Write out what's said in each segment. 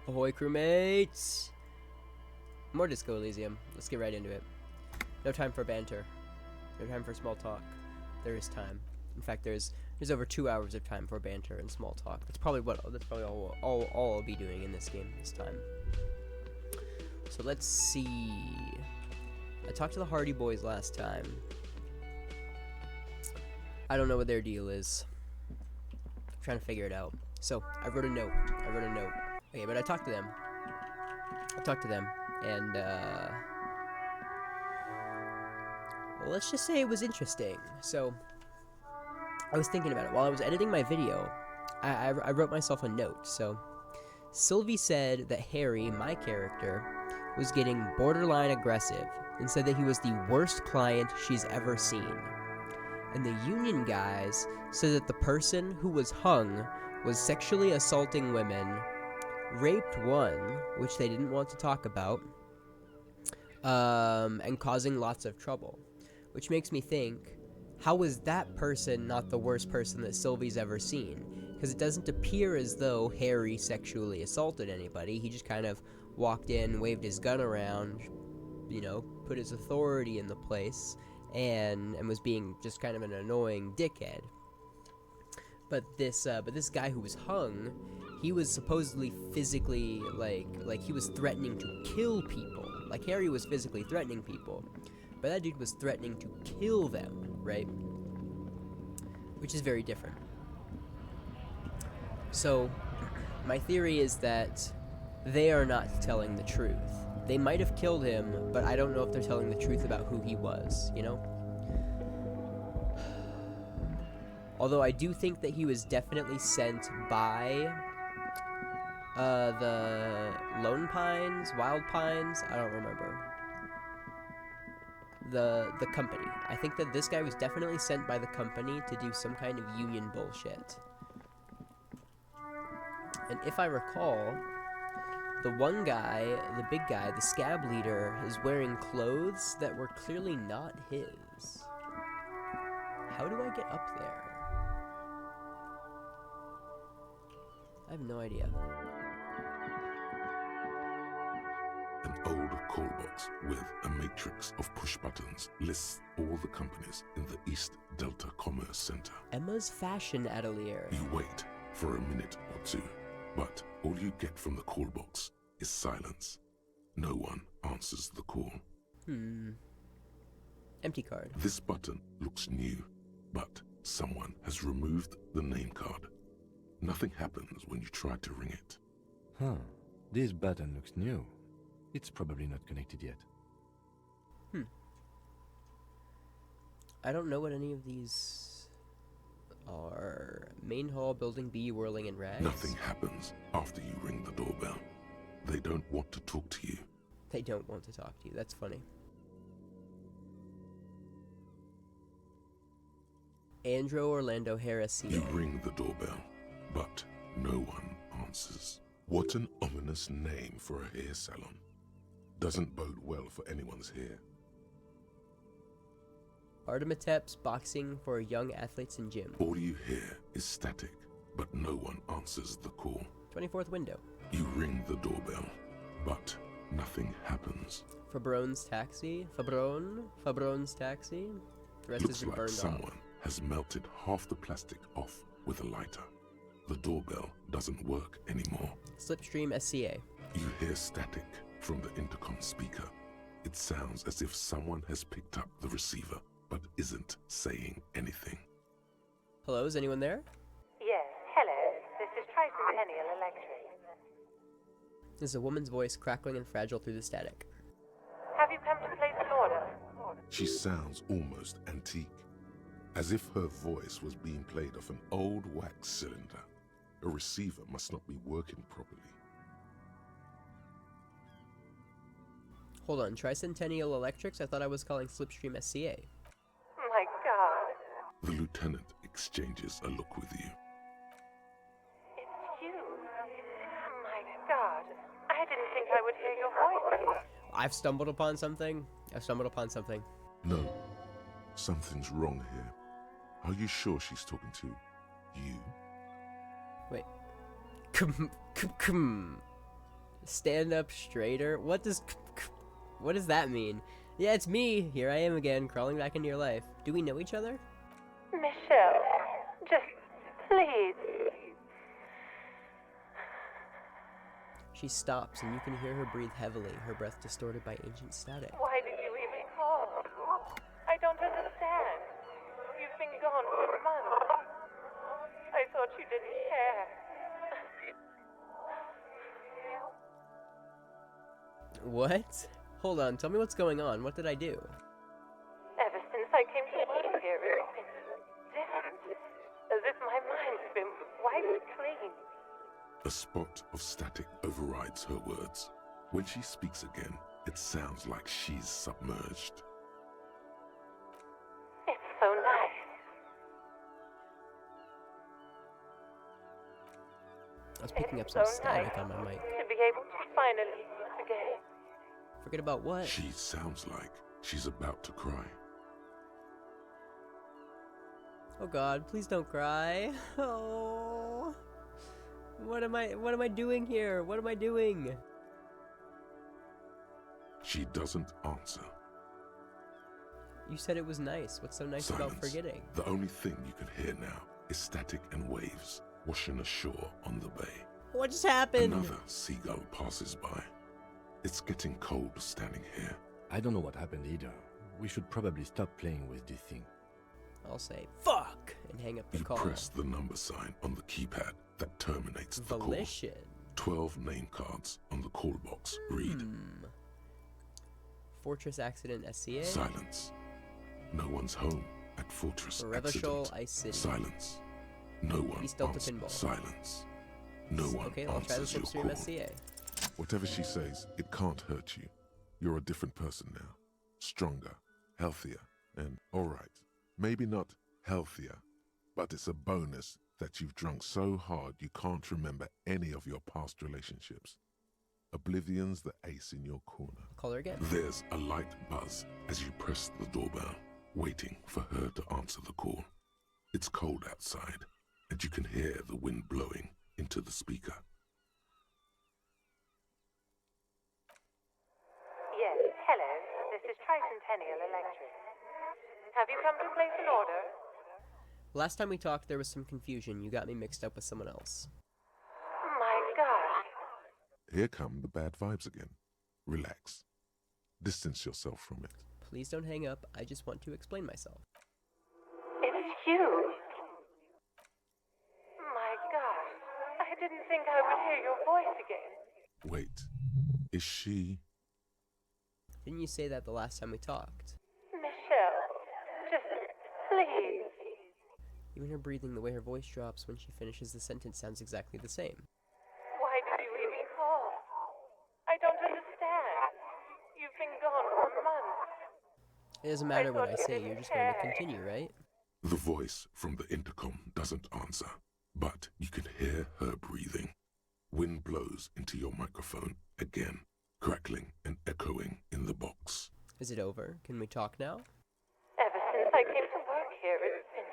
Ahoy, crewmates! More Disco Elysium. Let's get right into it. No time for banter. No time for small talk. There is time. In fact, there's over 2 hours of time for banter and small talk. That's probably all I'll be doing in this game this time. So let's see. I talked to the Hardy Boys last time. I don't know what their deal is. I'm trying to figure it out. So I wrote a note. Okay, but I talked to them. And well, let's just say it was interesting. So I was thinking about it while I was editing my video. I wrote myself a note. So Sylvie said that Harry, my character, was getting borderline aggressive and said that he was the worst client she's ever seen. And the union guys said that the person who was hung was sexually assaulting women, raped one, which they didn't want to talk about, and causing lots of trouble. Which makes me think, how is that person not the worst person that Sylvie's ever seen? Because it doesn't appear as though Harry sexually assaulted anybody. He just kind of walked in, waved his gun around, you know, put his authority in the place, and was being just kind of an annoying dickhead. But this guy who was hung, he was supposedly physically, like he was threatening to kill people. Like Harry was physically threatening people, but that dude was threatening to kill them, right? Which is very different. So, my theory is that they are not telling the truth. They might have killed him, but I don't know if they're telling the truth about who he was, you know? Although I do think that he was definitely sent by the Lone Pines, Wild Pines, I don't remember. The company. I think that this guy was definitely sent by the company to do some kind of union bullshit. And if I recall, the one guy, the big guy, the scab leader, is wearing clothes that were clearly not his. How do I get up there? I have no idea. An old call box with a matrix of push buttons lists all the companies in the East Delta Commerce Center. Emma's Fashion Atelier. You wait for a minute or two, but all you get from the call box is silence. No one answers the call. Empty card. This button looks new, but someone has removed the name card. Nothing happens when you try to ring it. Huh. This button looks new. It's probably not connected yet. I don't know what any of these are. Main hall, building B, whirling in rags. Nothing happens after you ring the doorbell. They don't want to talk to you. They don't want to talk to you. That's funny. Andrew Orlando Harris. You ring the doorbell, but no one answers. What an ominous name for a hair salon. Doesn't bode well for anyone's hair. Artemetep's boxing for young athletes in gym. All you hear is static, but no one answers the call. 24th window. You ring the doorbell, but nothing happens. Fabrone's taxi. Fabrone's taxi. The rest Looks has been like burned someone off. has melted half the plastic off with a lighter. The doorbell doesn't work anymore. Slipstream SCA. You hear static from the intercom speaker. It sounds as if someone has picked up the receiver, but isn't saying anything. Hello, is anyone there? Yes, hello. This is Tricentennial Electric. There's a woman's voice crackling and fragile through the static. Have you come to place an order? She sounds almost antique, as if her voice was being played off an old wax cylinder. A receiver must not be working properly. Hold on, Tricentennial Electrics? I thought I was calling Slipstream SCA. My God. The lieutenant exchanges a look with you. It's you. My God. I didn't think I would hear your voice. I've stumbled upon something. No, something's wrong here. Are you sure she's talking to you? Wait. Stand up straighter? What does that mean? Yeah, it's me. Here I am again, crawling back into your life. Do we know each other? Michelle, just please. She stops, and you can hear her breathe heavily, her breath distorted by ancient static. Why did you even call? I don't understand. You've been gone for months. I thought you didn't care. What? Hold on, tell me what's going on. What did I do? Ever since I came to work here, it's been different. As if my mind's been wiped clean. A spot of static overrides her words. When she speaks again, it sounds like she's submerged. It's so nice. I was picking up some It's so static nice on my mic. to be able to finally forget. Forget about what? She sounds like she's about to cry. Oh god, please don't cry. Oh. What am I doing here? What am I doing? She doesn't answer. You said it was nice. What's so nice about Silence. forgetting? The only thing you can hear now is static and waves washing ashore on the bay. What just happened? Another seagull passes by. It's getting cold standing here. I don't know what happened either. We should probably stop playing with this thing. I'll say, fuck! And hang up the You call. press the number sign on the keypad that terminates the call. Volition. 12 name cards on the call box read. Fortress Accident SCA. Silence. No one's home at Fortress Revachol Accident. Ice City. Silence. No one East Delta answers. Pinball. Silence. No one Okay, I'll try the answers your Slipstream call. SCA. Whatever she says, it can't hurt you. You're a different person now. Stronger, healthier, and alright. Maybe not healthier, but it's a bonus that you've drunk so hard you can't remember any of your past relationships. Oblivion's the ace in your corner. Call her again. There's a light buzz as you press the doorbell, waiting for her to answer the call. It's cold outside, and you can hear the wind blowing into the speaker. Yes, hello. This is Tricentennial Electric. Have you come to place an order? Last time we talked, there was some confusion. You got me mixed up with someone else. My God. Here come the bad vibes again. Relax. Distance yourself from it. Please don't hang up. I just want to explain myself. It's you. My God. I didn't think I would hear your voice again. Wait, is she... Didn't you say that the last time we talked? Michelle, just please. Even her breathing, the way her voice drops when she finishes the sentence sounds exactly the same. Why did you even call? I don't understand. You've been gone for months. It doesn't matter what I thought you say, didn't you're just going to care. continue, right? The voice from the intercom doesn't answer, but you can hear her breathing. Wind blows into your microphone again, crackling and echoing in the box. Is it over? Can we talk now? Ever since I came to work here, it's been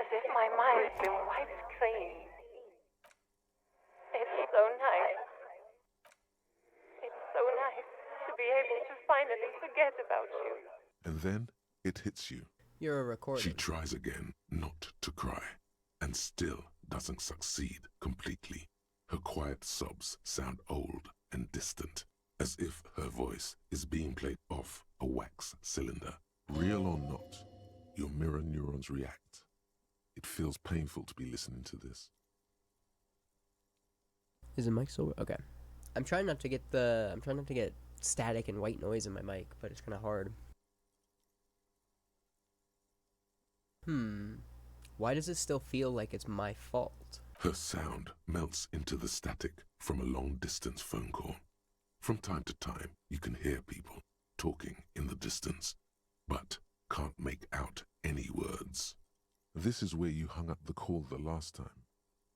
as if my mind's been wiped clean. It's so nice. It's so nice to be able to finally forget about you. And then it hits you. You're a recording. She tries again not to cry, and still doesn't succeed completely. Her quiet sobs sound old and distant, as if her voice is being played off a wax cylinder. Real or not, your mirror neurons react. It feels painful to be listening to this. Is the mic still okay? I'm trying not to get static and white noise in my mic, but it's kind of hard. Why does it still feel like it's my fault? Her sound melts into the static from a long-distance phone call. From time to time, you can hear people talking in the distance, but can't make out any words. This is where you hung up the call the last time,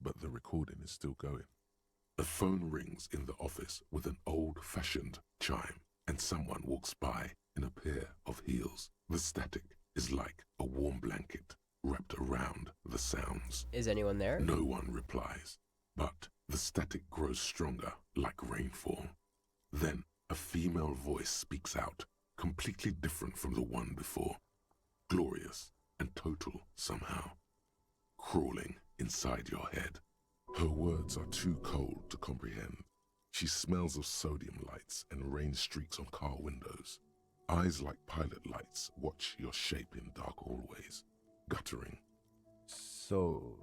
but the recording is still going. A phone rings in the office with an old-fashioned chime, and someone walks by in a pair of heels. The static is like a warm blanket wrapped around the sounds. Is anyone there? No one replies, but The static grows stronger, like rainfall. Then, a female voice speaks out, completely different from the one before. Glorious and total somehow. Crawling inside your head. Her words are too cold to comprehend. She smells of sodium lights and rain streaks on car windows. Eyes like pilot lights watch your shape in dark hallways, guttering. So,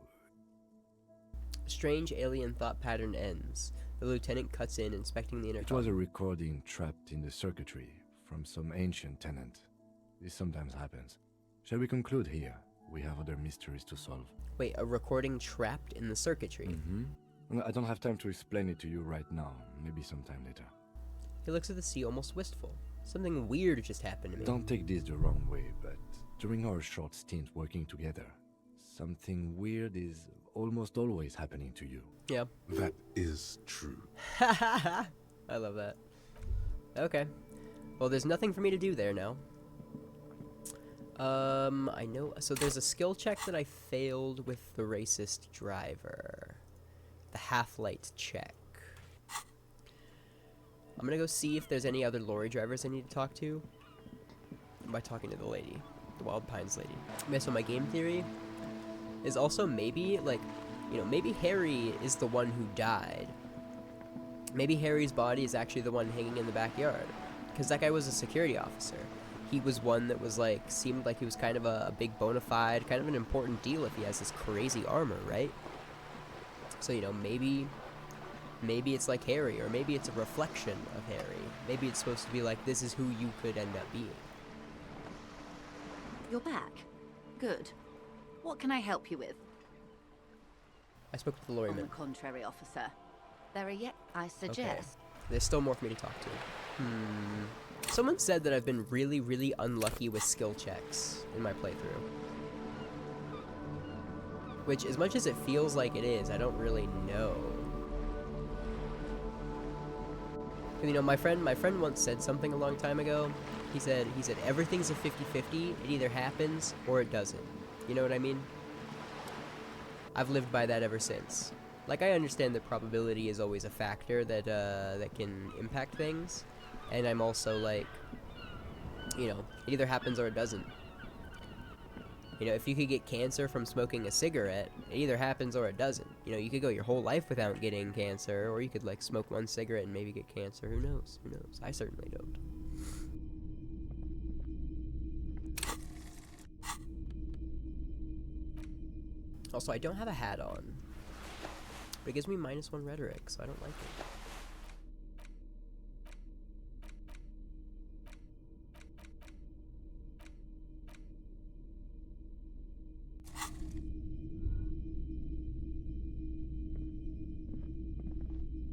Strange alien thought pattern ends. The lieutenant cuts in, inspecting the it intercom. was a recording trapped in the circuitry from some ancient tenant. This sometimes happens. Shall we conclude here? We have other mysteries to solve. Wait, a recording trapped in the circuitry? I don't have time to explain it to you right now. Maybe sometime later. He looks at the sea almost wistful. Something weird just happened to me. Don't take this the wrong way, but during our short stint working together, something weird is almost always happening to you. Yeah. That is true. I love that. Okay. Well, there's nothing for me to do there now. I know. So there's a skill check that I failed with the racist driver. The half-light check. I'm gonna go see if there's any other lorry drivers I need to talk to. By talking to the lady. The Wild Pines lady. Okay, so my game theory is also maybe, like, you know, maybe Harry is the one who died. Maybe Harry's body is actually the one hanging in the backyard. Because that guy was a security officer. He was one that was, like, seemed like he was kind of a big bona fide, kind of an important deal if he has this crazy armor, right? So, you know, maybe it's like Harry, or maybe it's a reflection of Harry. Maybe it's supposed to be like, this is who you could end up being. You're back. Good. What can I help you with? I spoke to the On the lorryman. contrary, officer. There are yet, I suggest. There's still more for me to talk to. Someone said that I've been really, really unlucky with skill checks in my playthrough. Which, as much as it feels like it is, I don't really know. You know, my friend once said something a long time ago. He said everything's a 50-50. It either happens or it doesn't. You know what I mean? I've lived by that ever since. Like, I understand that probability is always a factor that that can impact things, and I'm also like, you know, it either happens or it doesn't. You know, if you could get cancer from smoking a cigarette, it either happens or it doesn't. You know, you could go your whole life without getting cancer, or you could, like, smoke one cigarette and maybe get cancer. Who knows? Who knows? I certainly don't. Also, I don't have a hat on. But it gives me -1 rhetoric, so I don't like it.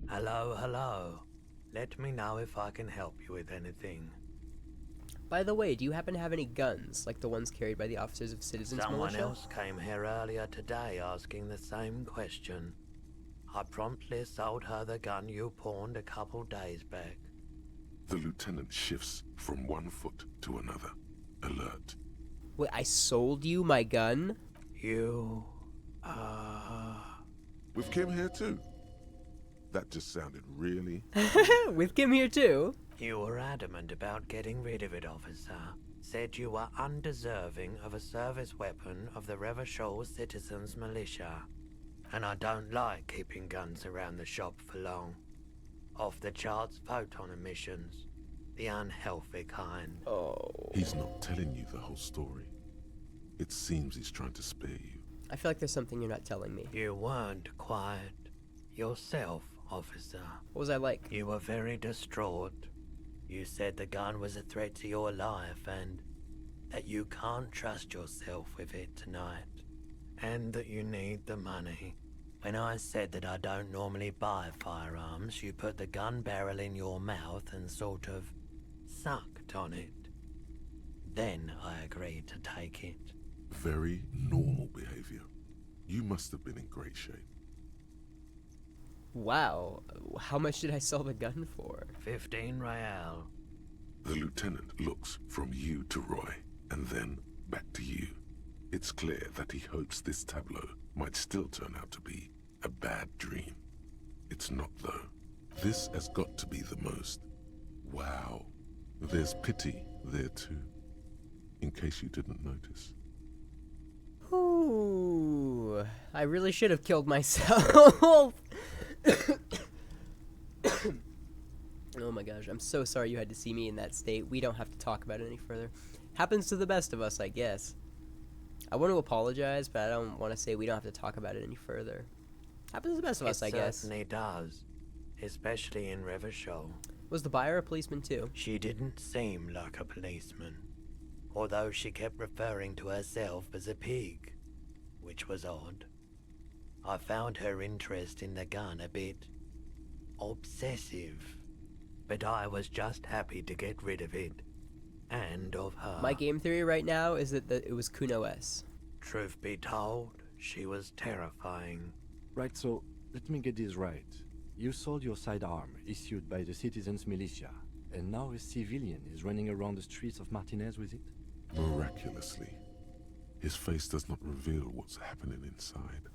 Hello, hello. Let me know if I can help you with anything. By the way, do you happen to have any guns, like the ones carried by the officers of Citizens Someone Militia? else came here earlier today asking the same question. I promptly sold her the gun you pawned a couple days back. The lieutenant shifts from one foot to another, alert. Wait, I sold you my gun? You, With Kim here too? That just sounded really... With Kim here too? You were adamant about getting rid of it, officer. Said you were undeserving of a service weapon of the Revachol Citizens Militia. And I don't like keeping guns around the shop for long. Off-the-charts photon emissions. The unhealthy kind. Oh. He's not telling you the whole story. It seems he's trying to spare you. I feel like there's something you're not telling me. You weren't quiet. Yourself, officer. What was I like? You were very distraught. You said the gun was a threat to your life and that you can't trust yourself with it tonight. And that you need the money. When I said that I don't normally buy firearms, you put the gun barrel in your mouth and sort of sucked on it. Then I agreed to take it. Very normal behavior. You must have been in great shape. Wow. How much did I sell the gun for? 15 real. The lieutenant looks from you to Roy, and then back to you. It's clear that he hopes this tableau might still turn out to be a bad dream. It's not, though. This has got to be the most. Wow. There's pity there, too. In case you didn't notice. Ooh, I really should have killed myself. Oh my gosh, I'm so sorry you had to see me in that state. We don't have to talk about it any further. Happens to the best of us, I guess. I want to apologize, but I don't want to say we don't have to talk about it any further. Happens to the best of us, I guess. It certainly does, especially in Rivershoal. Was the buyer a policeman too? She didn't seem like a policeman, although she kept referring to herself as a pig, which was odd. I found her interest in the gun a bit obsessive, but I was just happy to get rid of it, and of her. My game theory right now is that it was Kuno S. Truth be told, she was terrifying. Right, so let me get this right. You sold your sidearm, issued by the citizens' militia, and now a civilian is running around the streets of Martinez with it? Miraculously. His face does not reveal what's happening inside.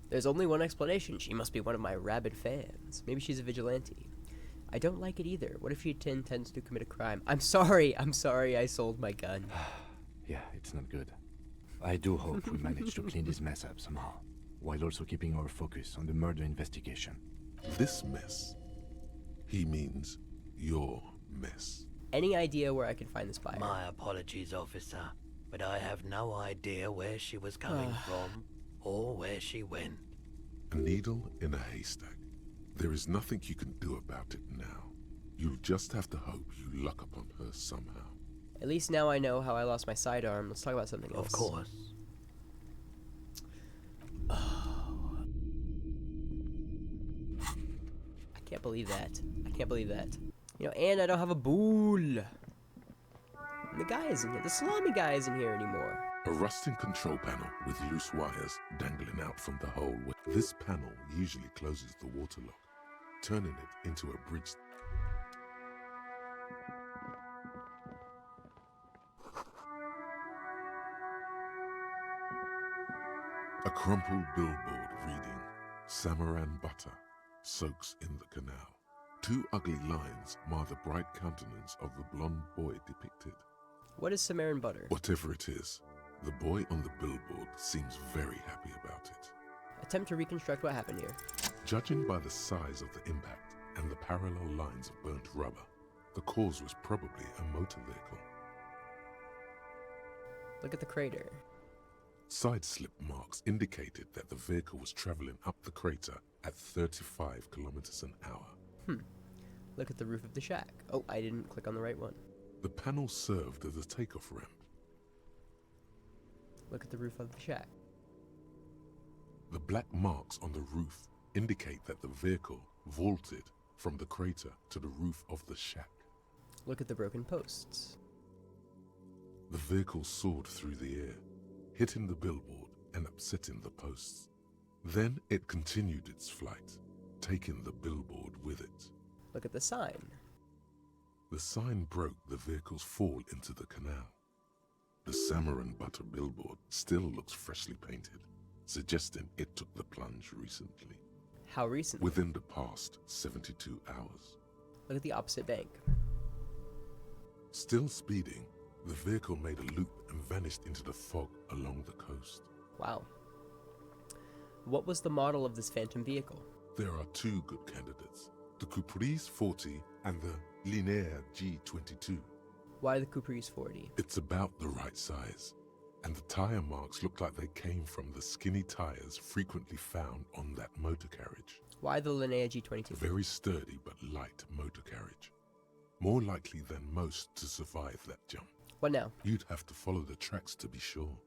There's only one explanation. She must be one of my rabid fans. Maybe she's a vigilante. I don't like it either. What if she intends to commit a crime? I'm sorry I sold my gun. Yeah, it's not good. I do hope we manage to clean this mess up somehow, while also keeping our focus on the murder investigation. This mess. He means your mess. Any idea where I can find this buyer? My apologies, officer, but I have no idea where she was coming from or where she went. A needle in a haystack. There is nothing you can do about it now. You'll just have to hope you luck upon her somehow. At least now I know how I lost my sidearm. Let's talk about something else. Of course. I can't believe that. I can't believe that. You know, and I don't have a bool. And the guy isn't here. The salami guy isn't here anymore. A rusting control panel with loose wires dangling out from the hole. This panel usually closes the water lock, turning it into a bridge. A crumpled billboard reading, Samaran butter soaks in the canal. Two ugly lines mar the bright countenance of the blonde boy depicted. What is Samaran butter? Whatever it is, the boy on the billboard seems very happy about it. Attempt to reconstruct what happened here. Judging by the size of the impact and the parallel lines of burnt rubber, the cause was probably a motor vehicle. Look at the crater. Side slip marks indicated that the vehicle was traveling up the crater at 35 kilometers an hour. Look at the roof of the shack. Oh, I didn't click on the right one. The panel served as a takeoff ramp. Look at the roof of the shack. The black marks on the roof indicate that the vehicle vaulted from the crater to the roof of the shack. Look at the broken posts. The vehicle soared through the air, hitting the billboard and upsetting the posts. Then it continued its flight, taking the billboard with it. Look at the sign. The sign broke the vehicle's fall into the canal. The Samaran butter billboard still looks freshly painted, suggesting it took the plunge recently. How recent? Within the past 72 hours. Look at the opposite bank. Still speeding, the vehicle made a loop and vanished into the fog along the coast. Wow. What was the model of this phantom vehicle? There are two good candidates, the Caprice 40 and the Linear G22. Why the Caprice 40? It's about the right size, and the tire marks look like they came from the skinny tires frequently found on that motor carriage. Why the Linnea G22? Very sturdy but light motor carriage. More likely than most to survive that jump. What now? You'd have to follow the tracks to be sure.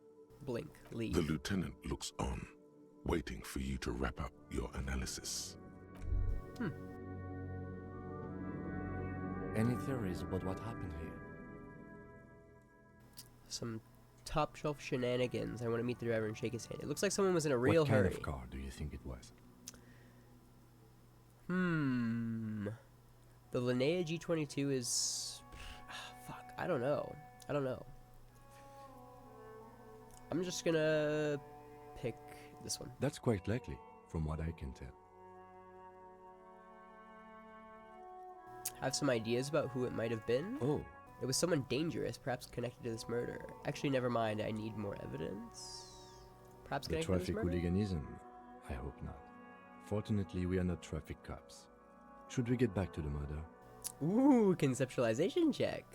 Blink. Leave. The lieutenant looks on, waiting for you to wrap up your analysis. Any theories about what happened here? Some top shelf shenanigans. I want to meet the driver and shake his hand. It looks like someone was in a real what kind hurry. of car do you think it was? The Linnea G22 is... fuck, I don't know. I'm just gonna pick this one. That's quite likely, from what I can tell. I have some ideas about who it might have been. Oh, It was someone dangerous, perhaps connected to this murder. Actually, never mind. I need more evidence. Perhaps the connected to this traffic murder? hooliganism? I hope not. Fortunately, we are not traffic cops. Should we get back to the murder? Ooh, conceptualization check.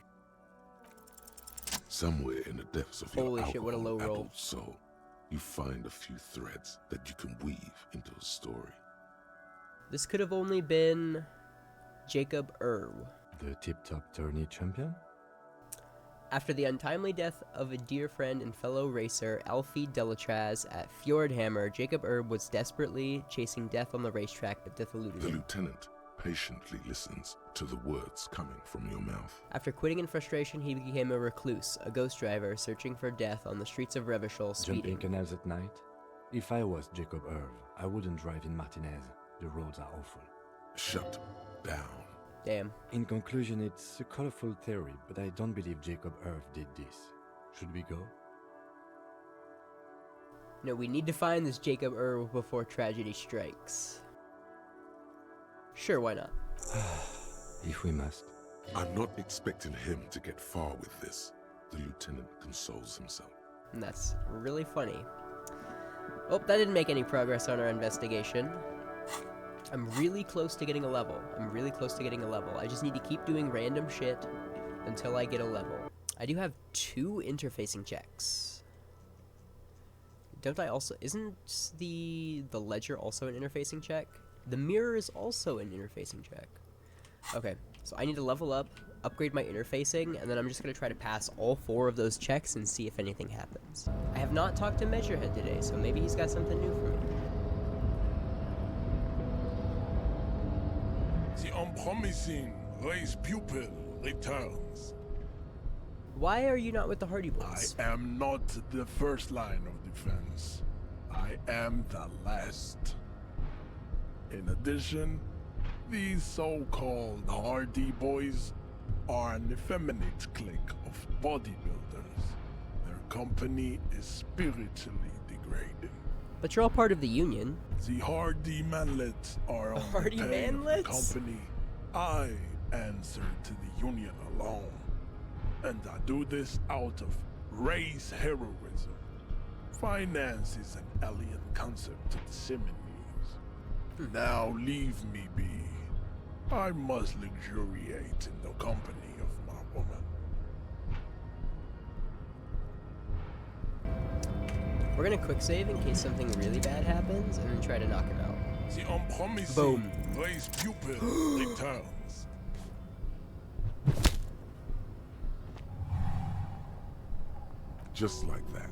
Somewhere in the depths of Holy your shit, what a low roll. alcohol-addled soul, you find a few threads that you can weave into a story. This could have only been Jacob Erb. The tip-top tourney champion? After the untimely death of a dear friend and fellow racer, Alfie Delatraz, at Fjordhammer, Jacob Erb was desperately chasing death on the racetrack, but death eluded The him. lieutenant patiently listens to the words coming from your mouth. After quitting in frustration, he became a recluse, a ghost driver, searching for death on the streets of Revachol, Jumping speeding. canals at night? If I was Jacob Erv, I wouldn't drive in Martinez. The roads are awful. Shut down. Damn. In conclusion, it's a colorful theory, but I don't believe Jacob Erv did this. Should we go? No, we need to find this Jacob Erb before tragedy strikes. Sure, why not? If we must. I'm not expecting him to get far with this. The lieutenant consoles himself. And that's really funny. Oh, that didn't make any progress on our investigation. I'm really close to getting a level. I just need to keep doing random shit until I get a level. I do have 2 interfacing checks. Don't I also... Isn't the ledger also an interfacing check? The mirror is also an interfacing check. Okay, so I need to level up, upgrade my interfacing, and then I'm just going to try to pass all 4 of those checks and see if anything happens. I have not talked to Measurehead today, so maybe he's got something new for me. The unpromising race pupil returns. Why are you not with the Hardy I Boys? am not the first line of defense. I am the last. In addition, these so-called Hardy Boys are an effeminate clique of bodybuilders. Their company is spiritually degrading. But you're all part of the Union. The Hardy Manlets are on Hardy the pay of the Manlets? company. I answer to the Union alone. And I do this out of race heroism. Finance is an alien concept to the Simonies. Now leave me be. I must luxuriate in the company of my woman. We're gonna quick save in case something really bad happens, and then try to knock him out. The unpromising Boom. race pupil returns. Just like that,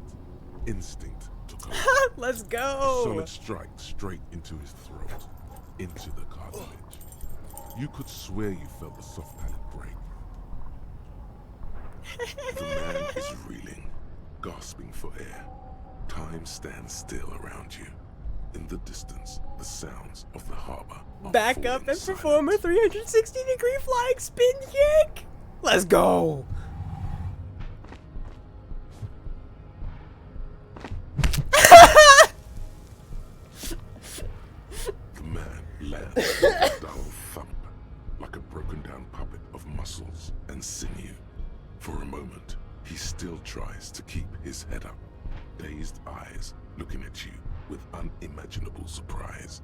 instinct took over. Let's A go! solid strike straight into his throat, into the cartilage. You could swear you felt the soft palate break. The man is reeling, gasping for air. Time stands still around you. In the distance, the sounds of the harbor are Back up falling and silent. perform a 360-degree flying spin kick! Let's go! The man lands with a dull thump, like a broken down puppet of muscles and sinew. For a moment, he still tries to keep his head up, dazed eyes looking at you with unimaginable surprise.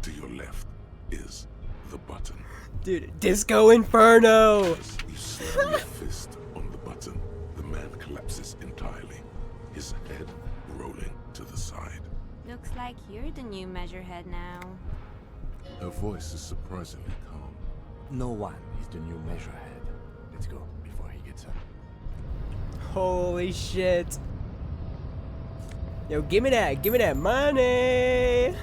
To your left is the button. Dude, Disco Inferno! As you slam your fist on the button, the man collapses entirely, his head rolling to the side. Looks like you're the new Measurehead now. Her voice is surprisingly calm. No one is the new Measurehead. Let's go before he gets up. Holy shit. Yo, give me that money!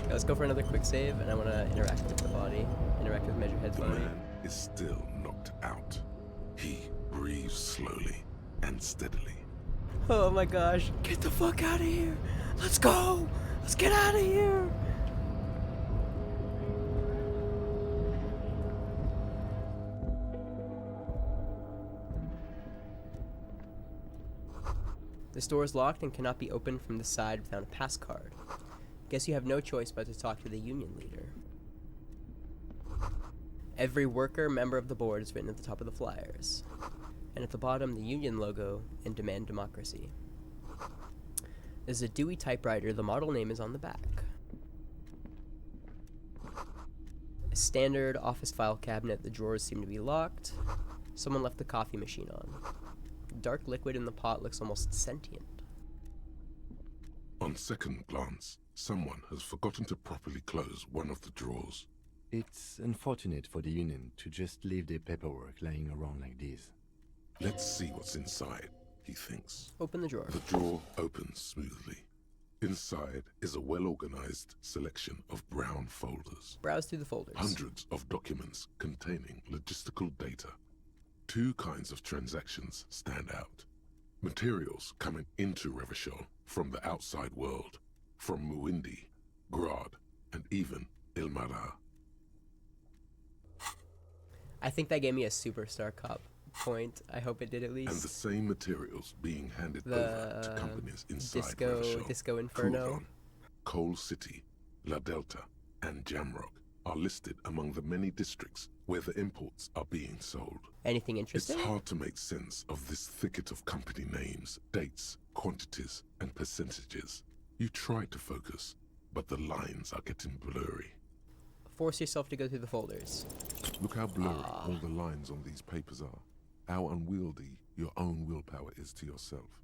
Let's go for another quick save, and I want to interact with the body. Interact with Measurehead's The body. man is still knocked out. He breathes slowly and steadily. Oh my gosh. Get the fuck out of here! Let's go! Let's get out of here! This door is locked and cannot be opened from the side without a pass card. Guess you have no choice but to talk to the Union leader. Every worker member of the board is written at the top of the flyers. And at the bottom, the union logo and demand democracy. This is a Dewey typewriter. The model name is on the back. A standard office file cabinet. The drawers seem to be locked. Someone left the coffee machine on. Dark liquid in the pot looks almost sentient. On second glance, someone has forgotten to properly close one of the drawers. It's unfortunate for the Union to just leave their paperwork lying around like this. Let's see what's inside, he thinks. Open the drawer. The drawer opens smoothly. Inside is a well-organized selection of brown folders. Browse through the folders. Hundreds of documents containing logistical data. Two kinds of transactions stand out. Materials coming into Revachol from the outside world, from Muindi, Grad, and even Ilmara. I think that gave me a superstar cop point. I hope it did at least. And the same materials being handed over to companies inside Disco Inferno. Coulon, Coal City, La Delta, and Jamrock are listed among the many districts where the imports are being sold. Anything interesting? It's hard to make sense of this thicket of company names, dates, quantities, and percentages. You try to focus, but the lines are getting blurry. Force yourself to go through the folders. Look how blurry all the lines on these papers are. How unwieldy your own willpower is to yourself.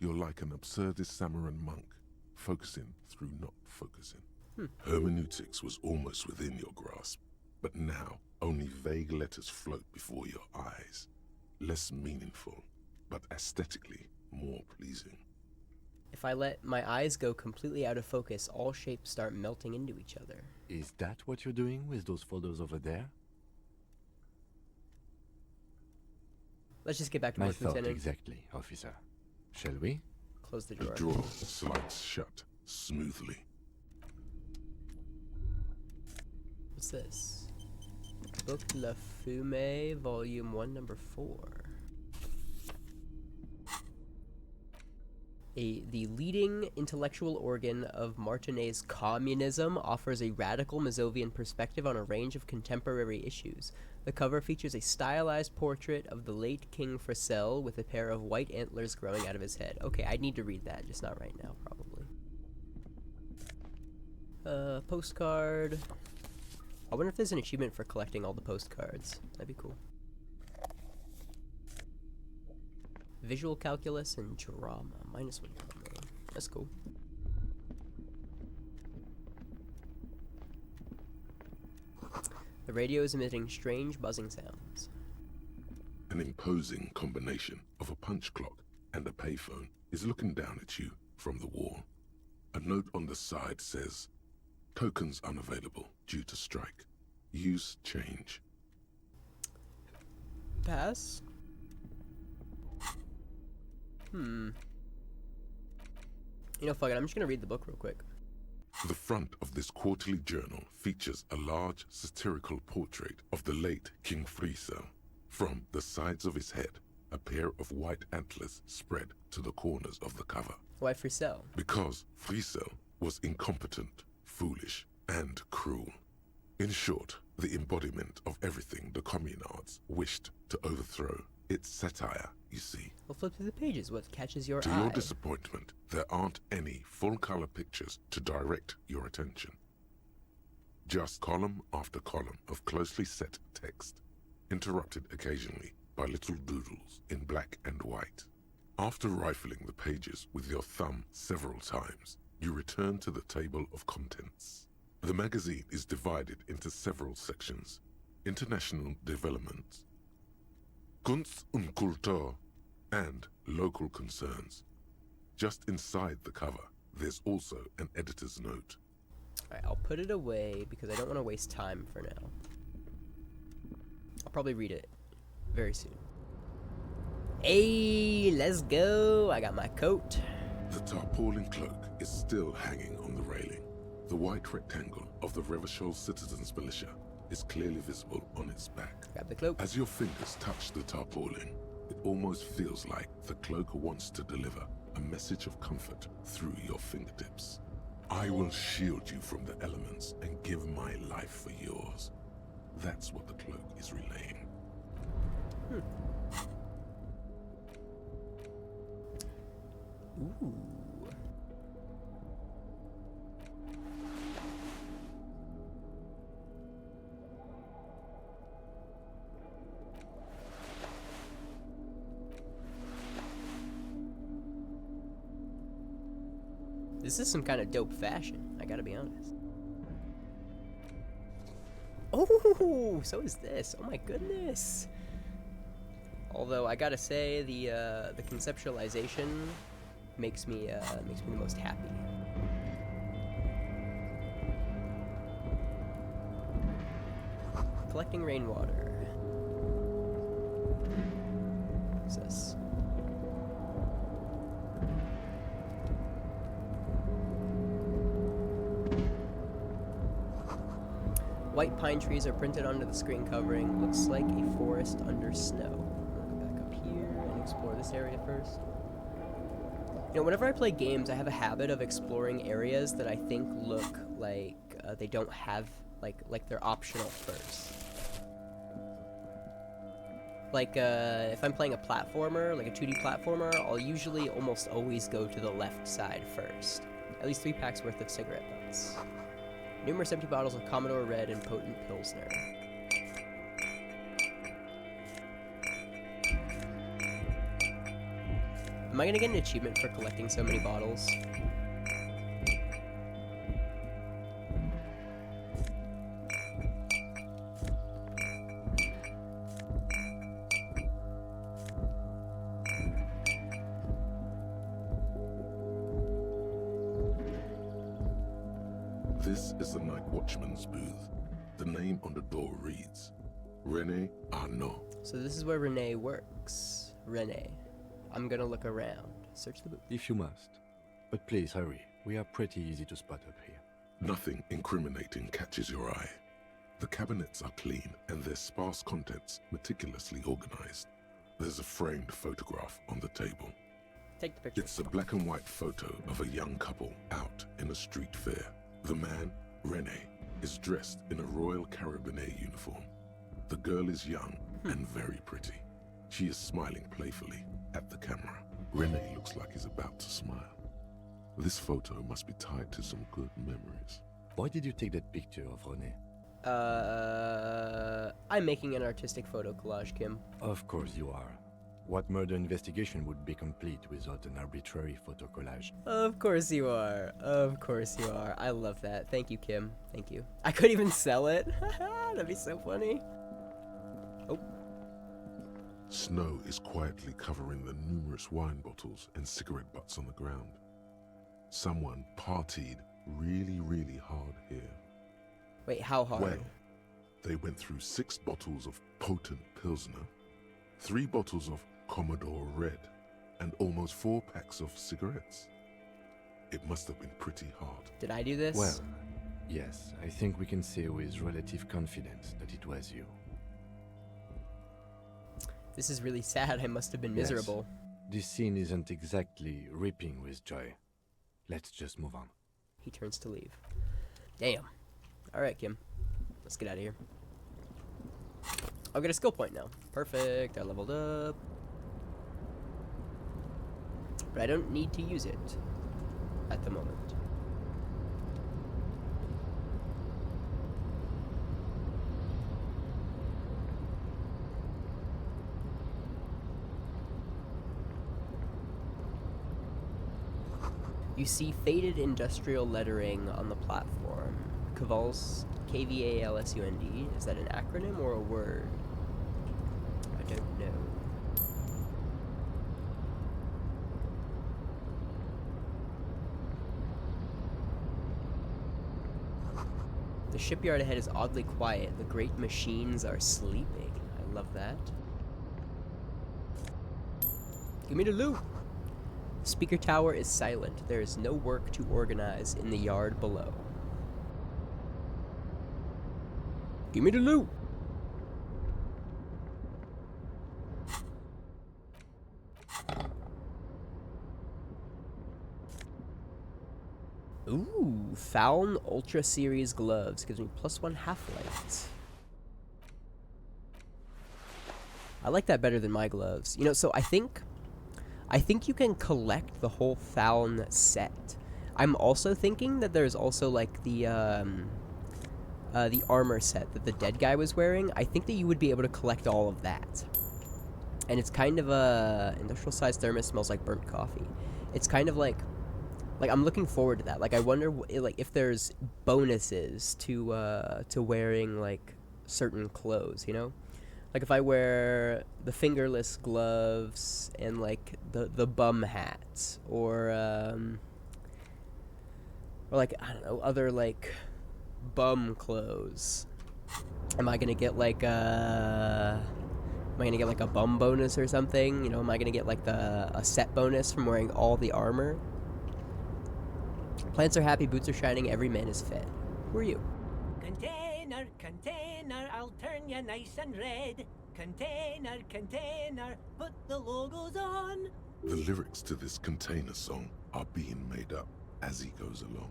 You're like an absurdist Samaran monk, focusing through not focusing. Hermeneutics was almost within your grasp, but now only vague letters float before your eyes. Less meaningful, but aesthetically more pleasing. If I let my eyes go completely out of focus, all shapes start melting into each other. Is that what you're doing with those folders over there? Let's just get back to My work, thought Lieutenant. exactly, officer. Shall we? Close the The drawer. drawer slides shut smoothly. What's this? Book La Fumée, Volume 1, Number 4. The leading intellectual organ of Martinez communism offers a radical Mazovian perspective on a range of contemporary issues. The cover features a stylized portrait of the late King Frissell with a pair of white antlers growing out of his head. Okay, I need to read that, just not right now, probably. Postcard. I wonder if there's an achievement for collecting all the postcards. That'd be cool. Visual calculus and drama. -1 drama. That's cool. The radio is emitting strange buzzing sounds. An imposing combination of a punch clock and a payphone is looking down at you from the wall. A note on the side says, "Tokens unavailable due to strike. Use change." Pass? You know, fuck it, I'm just gonna read the book real quick. The front of this quarterly journal features a large satirical portrait of the late King Frissell. From the sides of his head, a pair of white antlers spread to the corners of the cover. Why Frissell? Because Frissell was incompetent, foolish, and cruel. In short, the embodiment of everything the communards wished to overthrow. It's satire, you see. We'll flip through the pages. What catches your To eye? your disappointment, there aren't any full-color pictures to direct your attention. Just column after column of closely set text, interrupted occasionally by little doodles in black and white. After rifling the pages with your thumb several times, you return to the table of contents. The magazine is divided into several sections: international development, Kunst und Kultur, and local concerns. Just inside the cover, there's also an editor's note. Alright, I'll put it away because I don't want to waste time for now. I'll probably read it very soon. Hey, let's go! I got my coat. The tarpaulin cloak is still hanging on the railing. The white rectangle of the Revachol Citizens Militia is clearly visible on its back. Grab the cloak. As your fingers touch the tarpaulin, it almost feels like the cloak wants to deliver a message of comfort through your fingertips. I will shield you from the elements and give my life for yours. That's what the cloak is relaying. Ooh. This is some kind of dope fashion, I gotta be honest. Oh, so is this. Oh my goodness. Although I gotta say, the conceptualization makes me the most happy. Collecting rainwater. What's this? White pine trees are printed onto the screen covering. Looks like a forest under snow. I'll go back up here and explore this area first. You know, whenever I play games, I have a habit of exploring areas that I think look like they don't have, like they're optional first. Like, if I'm playing a platformer, like a 2D platformer, I'll usually almost always go to the left side first. At least 3 packs worth of cigarette butts. Numerous empty bottles of Commodore Red and potent Pilsner. Am I gonna get an achievement for collecting so many bottles? This is the night watchman's booth. The name on the door reads, René Arnaud. So this is where Renee works. Renee. I'm gonna look around. Search the booth. If you must. But please hurry. We are pretty easy to spot up here. Nothing incriminating catches your eye. The cabinets are clean and their sparse contents meticulously organized. There's a framed photograph on the table. Take the picture. It's a black and white photo of a young couple out in a street fair. The man, René, is dressed in a Royal Carabinier uniform. The girl is young and very pretty. She is smiling playfully at the camera. René looks like he's about to smile. This photo must be tied to some good memories. Why did you take that picture of René? I'm making an artistic photo collage, Kim. Of course you are. What murder investigation would be complete without an arbitrary photo collage? Of course you are. Of course you are. I love that. Thank you, Kim. Thank you. I could even sell it. That'd be so funny. Oh. Snow is quietly covering the numerous wine bottles and cigarette butts on the ground. Someone partied really, really hard here. Wait, how hard? Well, they went through 6 bottles of potent Pilsner, 3 bottles of Commodore Red, and almost 4 packs of cigarettes. It must have been pretty hard. Did I do this? Well, yes, I think we can say with relative confidence that it was you. This is really sad. I must have been Yes. miserable. This scene isn't exactly ripping with joy. Let's just move on. He turns to leave. Damn. Alright, Kim. Let's get out of here. I'll get a skill point now. Perfect. I leveled up. But I don't need to use it at the moment. You see faded industrial lettering on the platform. Cavalsund, Kvalsund. Is that an acronym or a word? I don't know. The shipyard ahead is oddly quiet. The great machines are sleeping. I love that. Give me the loot! Speaker tower is silent. There is no work to organize in the yard below. Give me the loot! Ooh, Faln Ultra Series gloves. Gives me +1 half-life. I like that better than my gloves. You know, so I think you can collect the whole Faln set. I'm also thinking that there's also like the armor set that the dead guy was wearing. I think that you would be able to collect all of that. And it's kind of a industrial sized thermos, smells like burnt coffee. It's kind of like I'm looking forward to that. Like I wonder like if there's bonuses to wearing like certain clothes, you know? Like if I wear the fingerless gloves and like the bum hat or like I don't know, other like bum clothes. Am I gonna get like a bum bonus or something? You know, am I gonna get like a set bonus from wearing all the armor? Plants are happy, boots are shining, every man is fed. Who are you? Container, container, I'll turn you nice and red. Container, container, put the logos on. The lyrics to this container song are being made up as he goes along.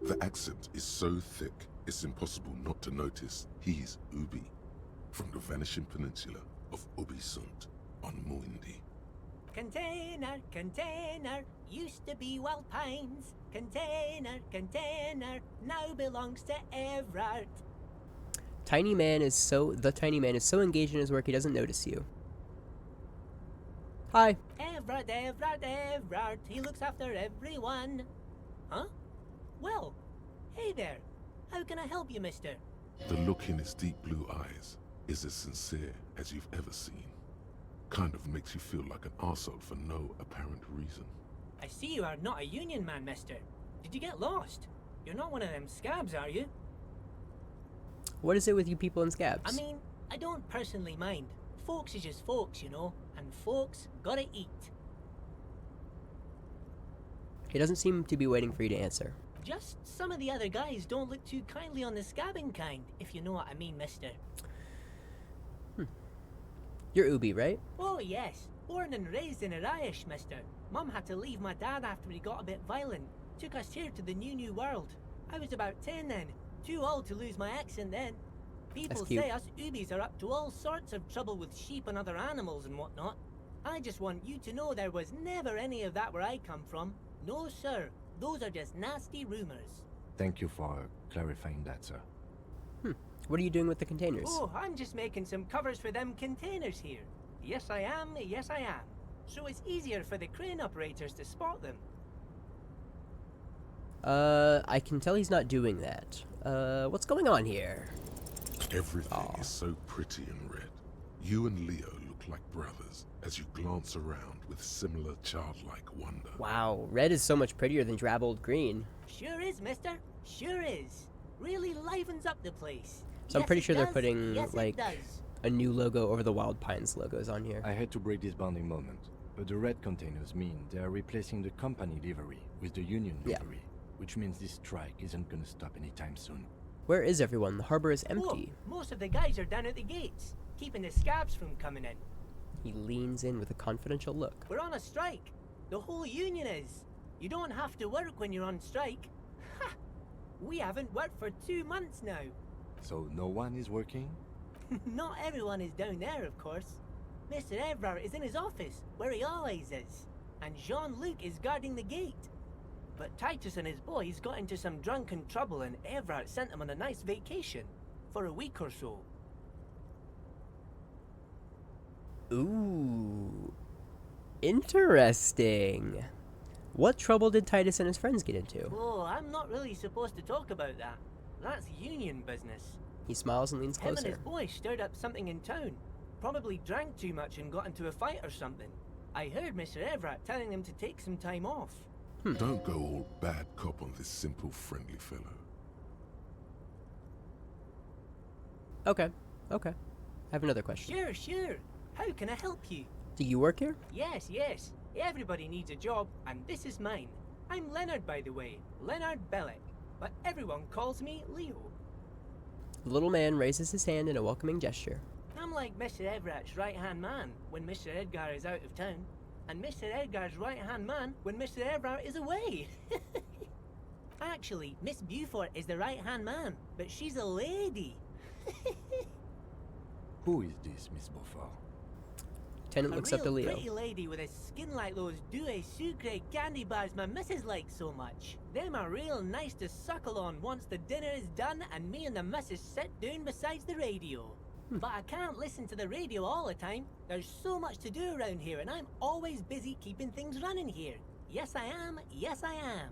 The accent is so thick, it's impossible not to notice he's Ubi, from the vanishing peninsula of Ubisunt on Muindi. Container, container, used to be Wild Pines. Container, container, now belongs to Everard. The tiny man is so engaged in his work he doesn't notice you. Hi. Everard, Everard, Everard, he looks after everyone. Huh? Well, hey there. How can I help you, mister? The look in his deep blue eyes is as sincere as you've ever seen. Kind of makes you feel like an arsehole for no apparent reason. I see you are not a union man, mister. Did you get lost? You're not one of them scabs, are you? What is it with you people in scabs? I mean, I don't personally mind. Folks is just folks, you know, and folks gotta eat. He doesn't seem to be waiting for you to answer. Just some of the other guys don't look too kindly on the scabbing kind, if you know what I mean, mister. You're Ubi, right? Oh, yes. Born and raised in Irish, mister. Mum had to leave my dad after he got a bit violent. Took us here to the new world. I was about 10 then. Too old to lose my accent then. People say us Ubis are up to all sorts of trouble with sheep and other animals and whatnot. I just want you to know there was never any of that where I come from. No, sir. Those are just nasty rumors. Thank you for clarifying that, sir. What are you doing with the containers? Oh, I'm just making some covers for them containers here. Yes, I am. Yes, I am. So it's easier for the crane operators to spot them. I can tell he's not doing that. What's going on here? Everything is so pretty and red. You and Leo look like brothers as you glance around with similar childlike wonder. Wow, red is so much prettier than drabbled green. Sure is, mister. Sure is. Really livens up the place. So I'm pretty sure they're does. putting, Yes, like, it does. a new logo over the Wild Pines logos on here. I had to break this bonding moment, but the red containers mean they are replacing the company livery with the union livery, which means this strike isn't gonna stop anytime soon. Where is everyone? The harbor is empty. Whoa, most of the guys are down at the gates, keeping the scabs from coming in. He leans in with a confidential look. We're on a strike. The whole union is. You don't have to work when you're on strike. Ha! We haven't worked for 2 months now. So no one is working? Not everyone is down there, of course. Mr. Everard is in his office, where he always is. And Jean-Luc is guarding the gate. But Titus and his boys got into some drunken trouble and Everard sent them on a nice vacation. For a week or so. Ooh. Interesting. What trouble did Titus and his friends get into? Oh, I'm not really supposed to talk about that. That's union business. He smiles and leans Him closer. and his boys stirred up something in town. Probably drank too much and got into a fight or something. I heard Mr. Everett telling them to take some time off. Don't go all bad cop on this simple, friendly fellow. Okay. I have another question. Sure. How can I help you? Do you work here? Yes. Everybody needs a job, and this is mine. I'm Leonard, by the way. Leonard Bellick. But everyone calls me Leo. The little man raises his hand in a welcoming gesture. I'm like Mr. Everett's right-hand man when Mr. Edgar is out of town, and Mr. Edgar's right-hand man when Mr. Everett is away. Actually, Miss Beaufort is the right-hand man, but she's a lady. Who is this, Miss Beaufort? Tenant looks up to A real Leo. pretty lady with a skin like those Douai Sucre candy bars my missus likes so much. Them are real nice to suckle on once the dinner is done and me and the missus sit down beside the radio. But I can't listen to the radio all the time. There's so much to do around here and I'm always busy keeping things running here. Yes I am, yes I am.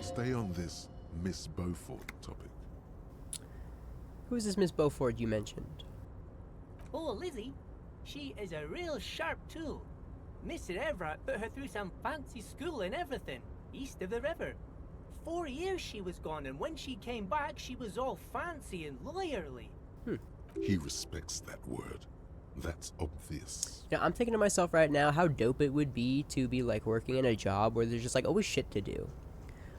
Stay on this Miss Beaufort topic. Who is this Miss Beaufort you mentioned? Oh, Lizzie, she is a real sharp tool. Mr. Everett put her through some fancy school and everything, east of the river. 4 years she was gone, and when she came back, she was all fancy and lawyerly. He respects that word. That's obvious. You know, I'm thinking to myself right now how dope it would be to be like working in a job where there's just like always shit to do.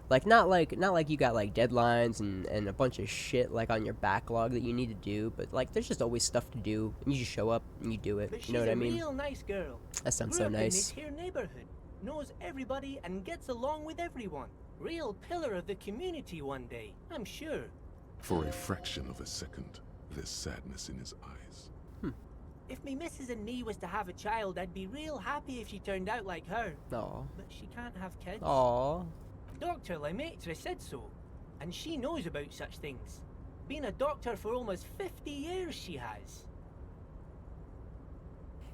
Like not like you got like deadlines and a bunch of shit like on your backlog that you need to do, but like there's just always stuff to do and you just show up and you do it. But You know what I mean? she's a real nice girl. That sounds Grew so up in this nice. here neighborhood, knows everybody and gets along with everyone. Real pillar of the community one day, I'm sure. For a fraction of a second, there's sadness in his eyes. If me missus and me was to have a child, I'd be real happy if she turned out like her. Aw. But she can't have kids. Aw. Dr. Lemaitre said so, and she knows about such things. Been a doctor for almost 50 years, she has.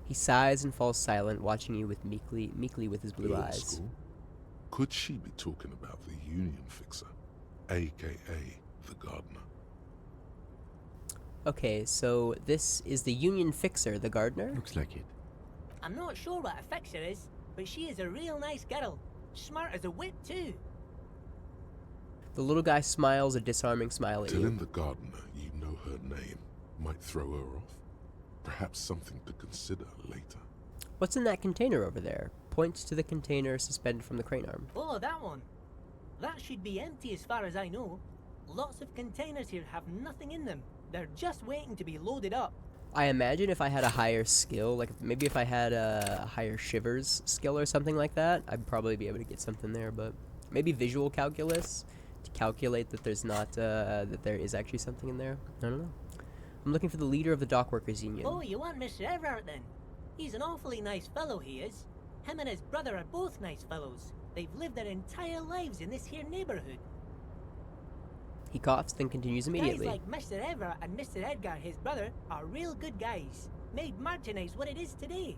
He sighs and falls silent, watching you with meekly with his blue Law eyes. school? Could she be talking about the union fixer, aka the gardener? Okay, so this is the union fixer, the gardener? Looks like it. I'm not sure what a fixer is, but she is a real nice girl. Smart as a whip, too. The little guy smiles a disarming smile at you. Telling the gardener you know her name might throw her off. Perhaps something to consider later. What's in that container over there? Points to the container suspended from the crane arm. Oh, that one. That should be empty as far as I know. Lots of containers here have nothing in them. They're just waiting to be loaded up. I imagine if I had a higher skill, like maybe if I had a higher shivers skill or something like that, I'd probably be able to get something there, but maybe visual calculus to calculate that there's not, that there is actually something in there. I don't know. I'm looking for the leader of the dockworkers union. Oh, you want Mr. Everett then? He's an awfully nice fellow, he is. Him and his brother are both nice fellows. They've lived their entire lives in this here neighborhood. He coughs, then continues immediately. Guys like Mr. Everett and Mr. Edgar, his brother, are real good guys. Made Martinez what it is today.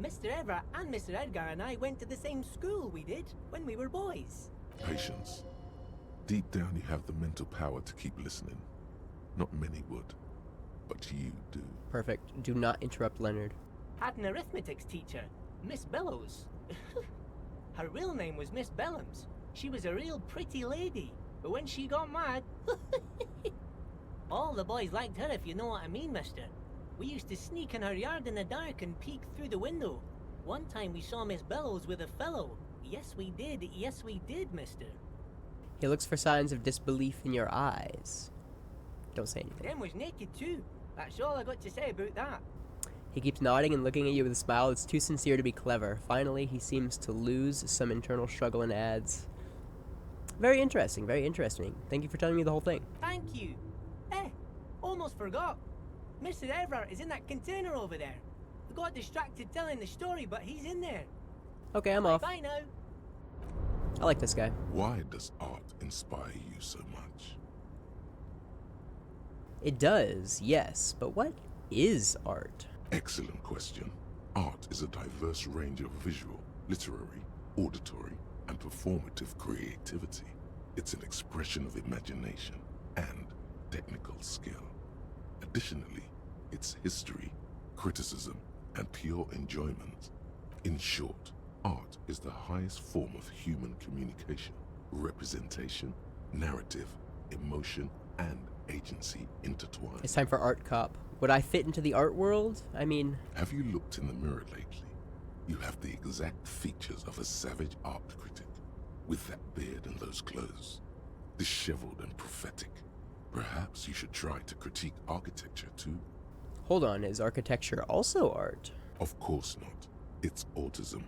Mr. Everett and Mr. Edgar and I went to the same school we did when we were boys. Patience. Deep down you have the mental power to keep listening. Not many would, but you do. Perfect. Do not interrupt Leonard. Had an arithmetics teacher, Miss Bellows. Her real name was Miss Bellams. She was a real pretty lady, but when she got mad, all the boys liked her, if you know what I mean, mister. We used to sneak in her yard in the dark and peek through the window. One time we saw Miss Bellows with a fellow. Yes, we did, mister. He looks for signs of disbelief in your eyes. Don't say anything. Them was naked too. That's all I got to say about that. He keeps nodding and looking at you with a smile that's too sincere to be clever. Finally, he seems to lose some internal struggle and adds, very interesting, very interesting. Thank you for telling me the whole thing. Thank you. Almost forgot. Mr. Everett is in that container over there. I got distracted telling the story, but he's in there. Okay, I'm off. Bye now. I like this guy. Why does art inspire you so much? It does, yes, but what is art? Excellent question. Art is a diverse range of visual, literary, auditory, and performative creativity. It's an expression of imagination and technical skill. Additionally, it's history, criticism, and pure enjoyment. In short, art is the highest form of human communication, representation, narrative, emotion, and agency intertwined. It's time for Art Cop. Would I fit into the art world? I mean... Have you looked in the mirror lately? You have the exact features of a savage art critic, with that beard and those clothes, disheveled and prophetic. Perhaps you should try to critique architecture too. Hold on, is architecture also art? Of course not. It's autism.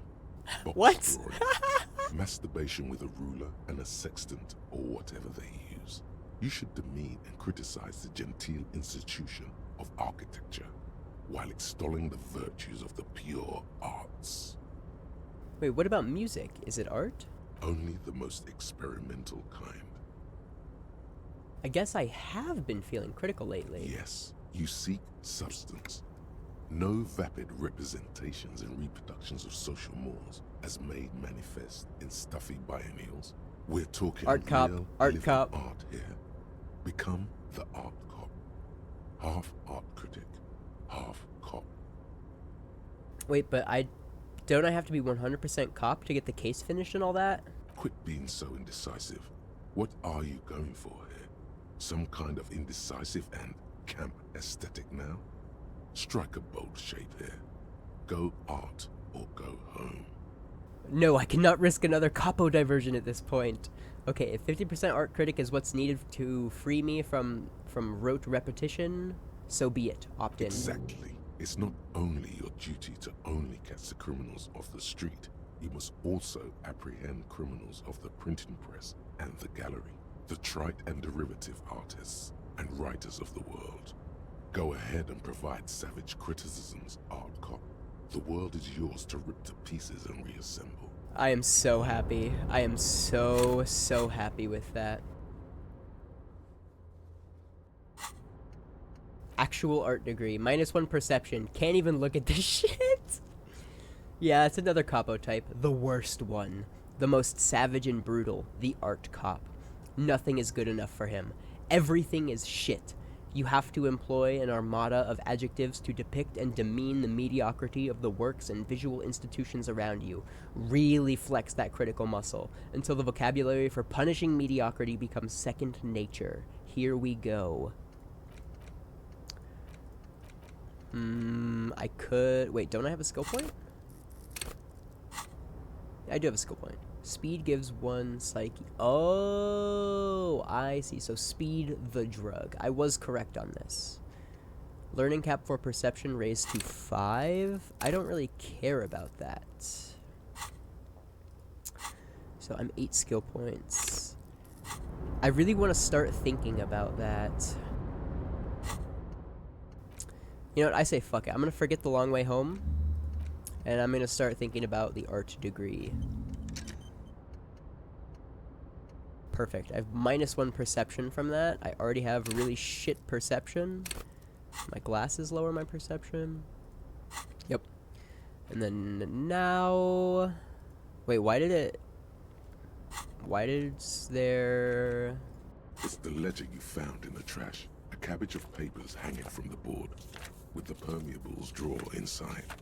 Box What? drawing, masturbation with a ruler and a sextant or whatever they use. You should demean and criticize the genteel institution of architecture. while extolling the virtues of the pure arts. Wait, what about music? Is it art? Only the most experimental kind. I guess I have been feeling critical lately. Yes, you seek substance. No vapid representations and reproductions of social mores as made manifest in stuffy biennials. We're talking Art cop, real art living cop. art here. Become the art cop. Half art critic, half cop. Wait, but don't I have to be 100% cop to get the case finished and all that? Quit being so indecisive. What are you going for here? Some kind of indecisive and camp aesthetic now? Strike a bold shape here. Go art or go home. No, I cannot risk another capo diversion at this point. Okay, if 50% art critic is what's needed to free me from rote repetition, so be it. Opt in. Exactly. It's not only your duty to only catch the criminals off the street, you must also apprehend criminals of the printing press and the gallery, the trite and derivative artists and writers of the world. Go ahead and provide savage criticisms, art cop. The world is yours to rip to pieces and reassemble. I am so happy. I am so happy with that. Actual art degree. -1 perception. Can't even look at this shit. Yeah, it's another capo type. The worst one. The most savage and brutal. The art cop. Nothing is good enough for him. Everything is shit. You have to employ an armada of adjectives to depict and demean the mediocrity of the works and visual institutions around you. Really flex that critical muscle until the vocabulary for punishing mediocrity becomes second nature. Here we go. I could... Wait, don't I have a skill point? I do have a skill point. Speed gives 1 psyche. Oh, I see. So speed, the drug. I was correct on this. Learning cap for perception raised to 5. I don't really care about that. So I'm 8 skill points. I really want to start thinking about that. You know what? I say fuck it. I'm going to forget the long way home. And I'm going to start thinking about the art degree. Perfect. I have -1 perception from that. I already have really shit perception. My glasses lower my perception. Yep. And then now... Wait, why did there... It's the ledger you found in the trash. A cabbage of papers hanging from the board, with the permeables drawer inside.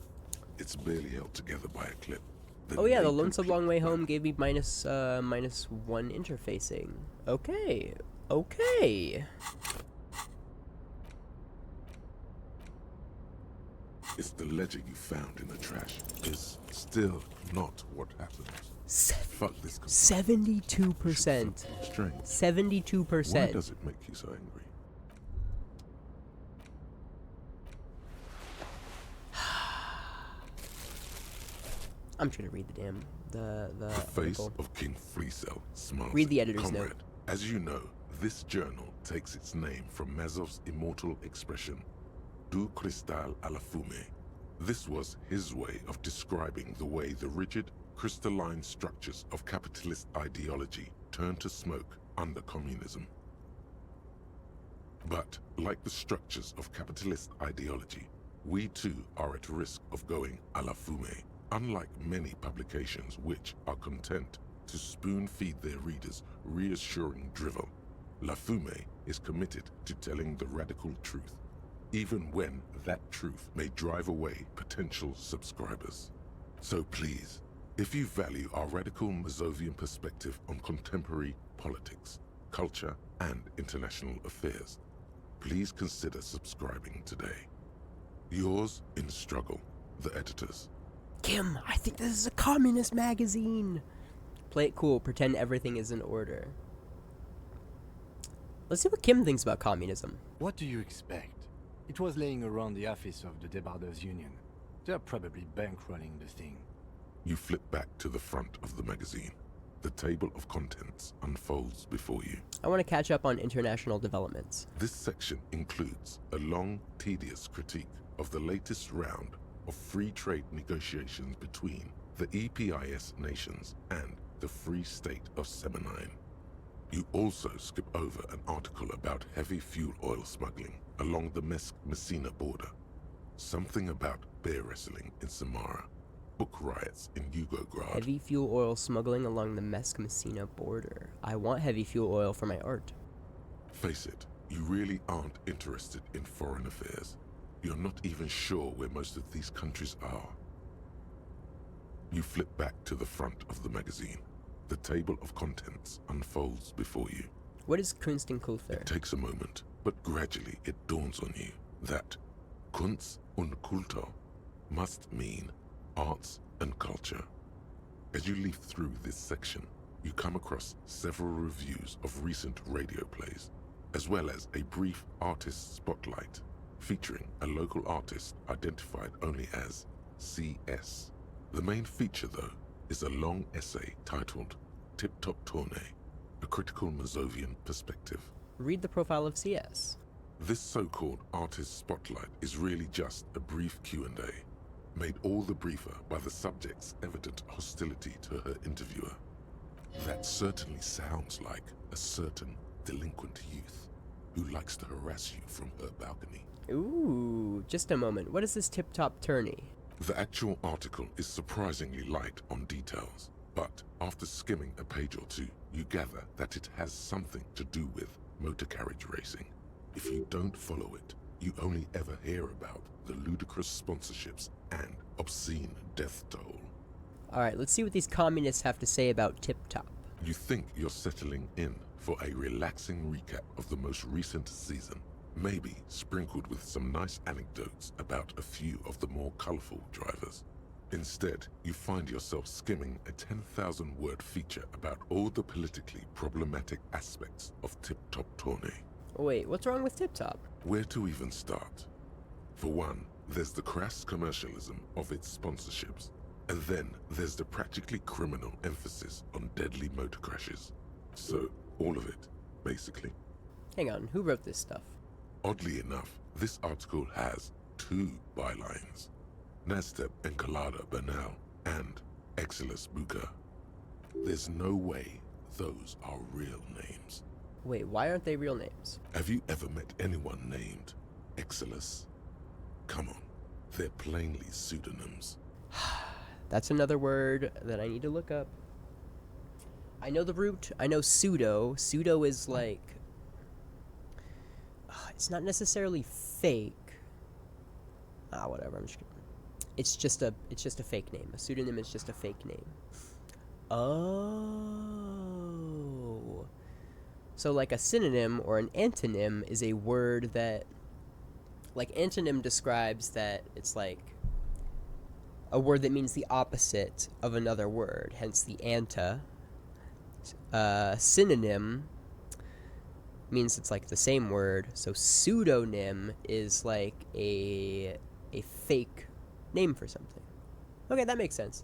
It's barely held together by a clip. Oh yeah, the Lonesome Long Way Home gave me -1 interfacing. Okay. Okay. It's the ledger you found in the trash. Is still not what happened. Fuck this. 72%. Strange. 72%. Why does it make you so angry? I'm just gonna read the damn the face article. of King Fleecell smiles. Read the editor's Comrade, note. as you know, this journal takes its name from Mazov's immortal expression, "Du cristal à la fumée." This was his way of describing the way the rigid, crystalline structures of capitalist ideology turned to smoke under communism. But, like the structures of capitalist ideology, we too are at risk of going à la fumée. Unlike many publications which are content to spoon-feed their readers reassuring drivel, La Fumée is committed to telling the radical truth, even when that truth may drive away potential subscribers. So please, if you value our radical Mazovian perspective on contemporary politics, culture, and international affairs, please consider subscribing today. Yours in struggle, the editors. Kim, I think this is a communist magazine. Play it cool, pretend everything is in order. Let's see what Kim thinks about communism. What do you expect? It was laying around the office of the Debarders Union. They're probably bankrolling the thing. You flip back to the front of the magazine. The table of contents unfolds before you. I want to catch up on international developments. This section includes a long, tedious critique of the latest round of free trade negotiations between the EPIS nations and the Free State of Semenine. You also skip over an article about heavy fuel oil smuggling along the Messina border, something about bear wrestling in Samara, book riots in Yugograd. Heavy fuel oil smuggling along the Messina border. I want heavy fuel oil for my art. Face it, you really aren't interested in foreign affairs. You're not even sure where most of these countries are. You flip back to the front of the magazine. The table of contents unfolds before you. What is Kunst und Kultur? It takes a moment, but gradually it dawns on you that Kunst und Kultur must mean arts and culture. As you leaf through this section, you come across several reviews of recent radio plays, as well as a brief artist spotlight featuring a local artist identified only as CS. The main feature, though, is a long essay titled Tip Top Tournée, a critical Mazovian perspective. Read the profile of CS. This so-called artist spotlight is really just a brief Q&A, made all the briefer by the subject's evident hostility to her interviewer. That certainly sounds like a certain delinquent youth who likes to harass you from her balcony. Ooh, just a moment. What is this tip-top tourney? The actual article is surprisingly light on details, but after skimming a page or two, you gather that it has something to do with motor carriage racing. If you don't follow it, you only ever hear about the ludicrous sponsorships and obscene death toll. Alright, let's see what these communists have to say about tip-top. You think you're settling in for a relaxing recap of the most recent season, maybe sprinkled with some nice anecdotes about a few of the more colorful drivers. Instead, you find yourself skimming a 10,000-word feature about all the politically problematic aspects of Tip Top Tournée. Wait, what's wrong with tip-top? Where to even start? For one, there's the crass commercialism of its sponsorships, and then there's the practically criminal emphasis on deadly motor crashes. So, all of it, basically. Hang on, who wrote this stuff? Oddly enough, this article has two bylines: Nasteb Encolada Bernal and Exilus Buka. There's no way those are real names. Wait, why aren't they real names? Have you ever met anyone named Exilus? Come on, they're plainly pseudonyms. That's another word that I need to look up. I know the root. I know pseudo. Pseudo is like... it's not necessarily fake. Whatever. I'm just kidding. It's just a fake name. A pseudonym is just a fake name. Oh. So like a synonym or an antonym is a word that, like, antonym describes that it's like a word that means the opposite of another word, hence the anta. Synonym means it's like the same word, so pseudonym is like a fake name for something. Okay, that makes sense.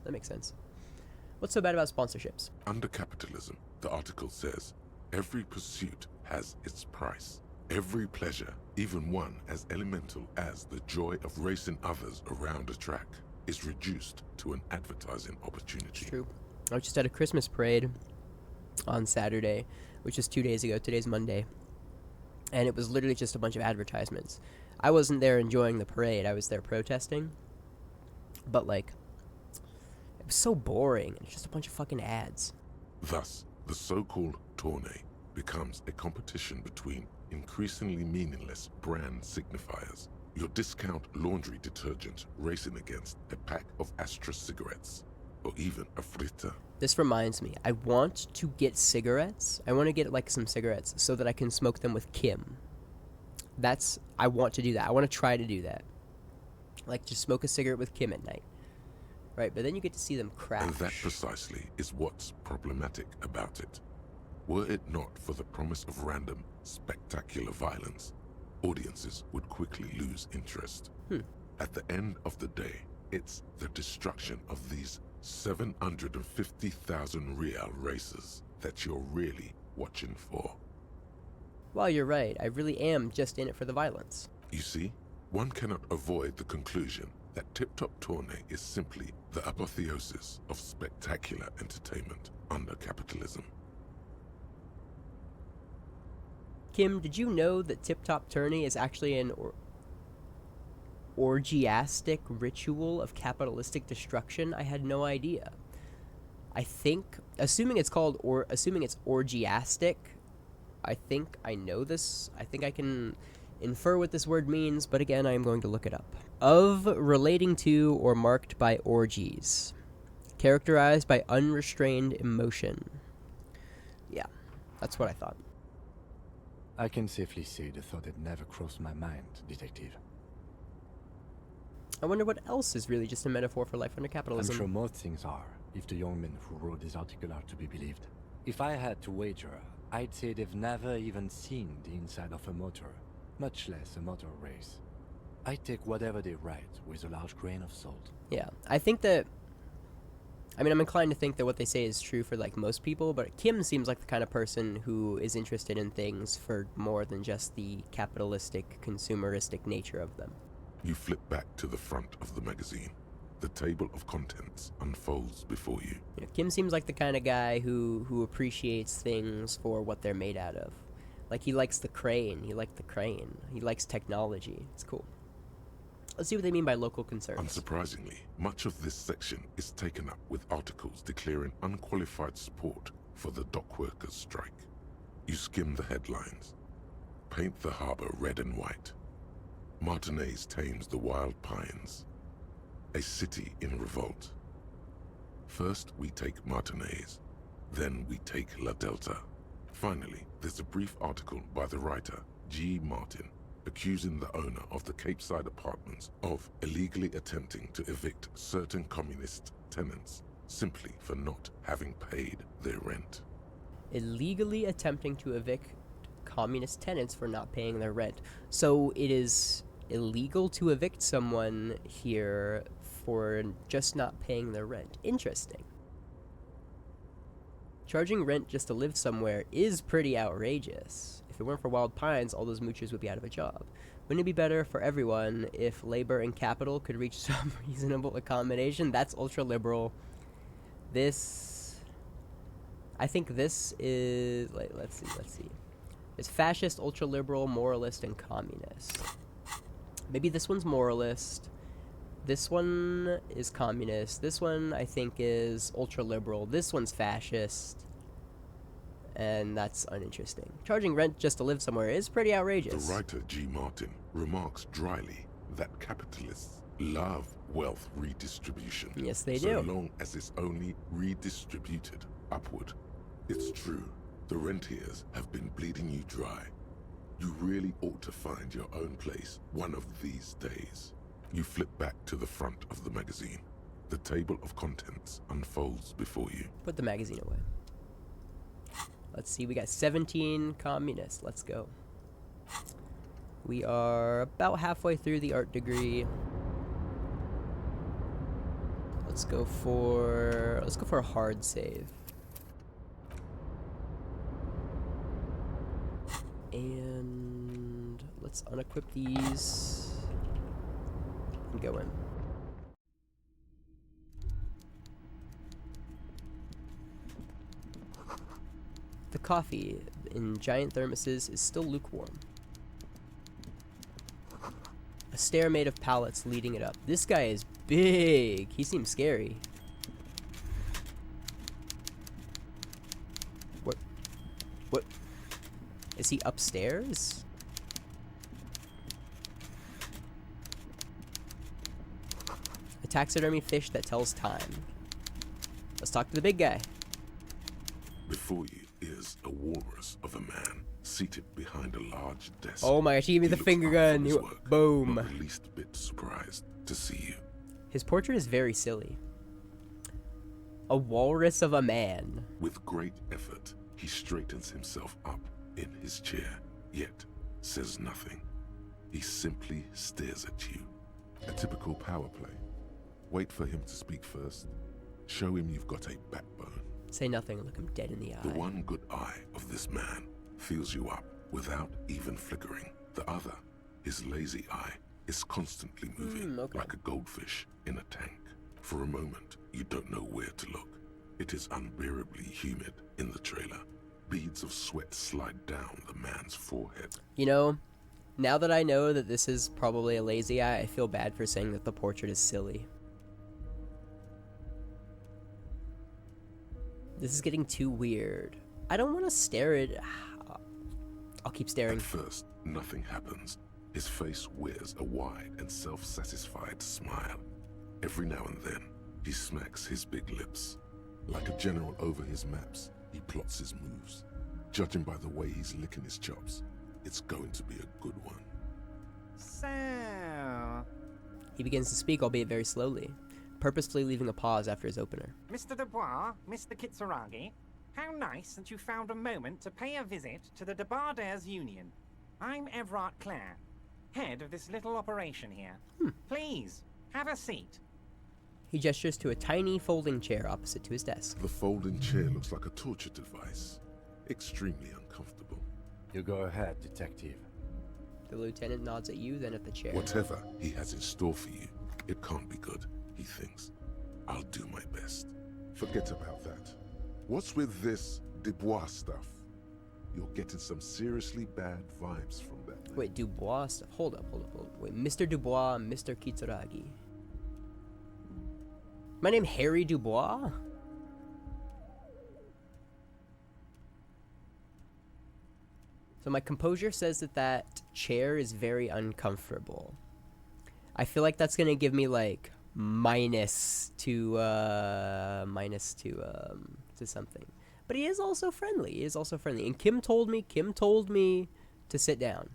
What's so bad about sponsorships? Under capitalism, the article says, every pursuit has its price. Every pleasure, even one as elemental as the joy of racing others around a track, is reduced to an advertising opportunity. It's true. I was just at a Christmas parade on Saturday, which is 2 days ago. Today's Monday. And it was literally just a bunch of advertisements. I wasn't there enjoying the parade. I was there protesting. But, like, it was so boring. It's just a bunch of fucking ads. Thus, the so-called tournée becomes a competition between increasingly meaningless brand signifiers. Your discount laundry detergent racing against a pack of Astra cigarettes, or even a Fritta. This reminds me, I want to get cigarettes. I want to get, like, some cigarettes so that I can smoke them with Kim. I want to do that. I want to try to do that. Like, just smoke a cigarette with Kim at night. Right, but then you get to see them crash. And that precisely is what's problematic about it. Were it not for the promise of random, spectacular violence, audiences would quickly lose interest. At the end of the day, it's the destruction of these 750,000 real races that you're really watching for. Well, you're right. I really am just in it for the violence. You see, one cannot avoid the conclusion that Tip Top Tourney is simply the apotheosis of spectacular entertainment under capitalism. Kim, did you know that Tip Top Tourney is actually an orgiastic ritual of capitalistic destruction? I had no idea. I think, assuming it's orgiastic, I think I know this. I think I can infer what this word means, but again, I am going to look it up. Of, relating to, or marked by orgies. Characterized by unrestrained emotion. Yeah, that's what I thought. I can safely say the thought had never crossed my mind, Detective. I wonder what else is really just a metaphor for life under capitalism. I'm sure most things are, if the young men who wrote this article are to be believed. If I had to wager, I'd say they've never even seen the inside of a motor, much less a motor race. I take whatever they write with a large grain of salt. Yeah, I think that... I mean, I'm inclined to think that what they say is true for, like, most people, but Kim seems like the kind of person who is interested in things for more than just the capitalistic, consumeristic nature of them. You flip back to the front of the magazine. The table of contents unfolds before you. Kim seems like the kind of guy who appreciates things for what they're made out of. Like, he likes the crane. He likes technology. It's cool. Let's see what they mean by local concerns. Unsurprisingly, much of this section is taken up with articles declaring unqualified support for the dock workers' strike. You skim the headlines. Paint the harbor red and white. Martinez tames the wild pines. A city in revolt. First we take Martinez, then we take La Delta. Finally, there's a brief article by the writer, G. Martin, accusing the owner of the Capeside Apartments of illegally attempting to evict certain communist tenants simply for not having paid their rent. Illegally attempting to evict communist tenants for not paying their rent. So it is illegal to evict someone here for just not paying their rent. Interesting. Charging rent just to live somewhere is pretty outrageous. If it weren't for Wild Pines, all those moochers would be out of a job. Wouldn't it be better for everyone if labor and capital could reach some reasonable accommodation? That's ultra-liberal. I think this is... Let's see. It's fascist, ultra-liberal, moralist, and communist. Maybe this one's moralist. This one is communist. This one, I think, is ultra-liberal. This one's fascist. And that's uninteresting. Charging rent just to live somewhere is pretty outrageous. The writer G. Martin remarks dryly that capitalists love wealth redistribution. Yes, they so do. long as it's only redistributed upward. It's true, the rentiers have been bleeding you dry. You really ought to find your own place one of these days. You flip back to the front of the magazine. The table of contents unfolds before you. Put the magazine away. Let's see, we got 17 communists. Let's go. We are about halfway through the art degree. Let's go for a hard save. And let's unequip these and go in. The coffee in giant thermoses is still lukewarm. A stair made of pallets leading it up. This guy is big. He seems scary. What? Is he upstairs? A taxidermy fish that tells time. Let's talk to the big guy. Before you is a walrus of a man seated behind a large desk. Oh my gosh, he gave me the finger gun. Boom. Not the least bit surprised to see you. His portrait is very silly. A walrus of a man. With great effort, he straightens himself up in his chair, yet says nothing. He simply stares at you. A typical power play. Wait for him to speak first. Show him you've got a backbone. Say nothing, look him dead in the eye. The one good eye of this man fills you up without even flickering. The other, his lazy eye, It's constantly moving, okay. like a goldfish in a tank. For a moment, you don't know where to look. It is unbearably humid in the trailer. Beads of sweat slide down the man's forehead. You know, now that I know that this is probably a lazy eye, I feel bad for saying that the portrait is silly. This is getting too weird. I don't want to stare at... I'll keep staring. At first, nothing happens. His face wears a wide and self-satisfied smile. Every now and then, he smacks his big lips. Like a general over his maps, he plots his moves. Judging by the way he's licking his chops, it's going to be a good one. So... He begins to speak, albeit very slowly, purposefully leaving a pause after his opener. Mr. Dubois, Mr. Kitsuragi, how nice that you found a moment to pay a visit to the Debardairs Union. I'm Everard Clare, head of this little operation here. Please, have a seat. He gestures to a tiny folding chair opposite to his desk. The folding chair looks like a torture device. Extremely uncomfortable. You go ahead, detective. The lieutenant nods at you, then at the chair. Whatever he has in store for you, it can't be good, he thinks. I'll do my best. Forget about that. What's with this Dubois stuff? You're getting some seriously bad vibes from that man. Wait, Dubois stuff? Hold up. Wait, Mr. Dubois, Mr. Kitsuragi. My name Harry Dubois? So my composure says that chair is very uncomfortable. I feel like that's gonna give me like minus to something. But he is also friendly. And Kim told me to sit down.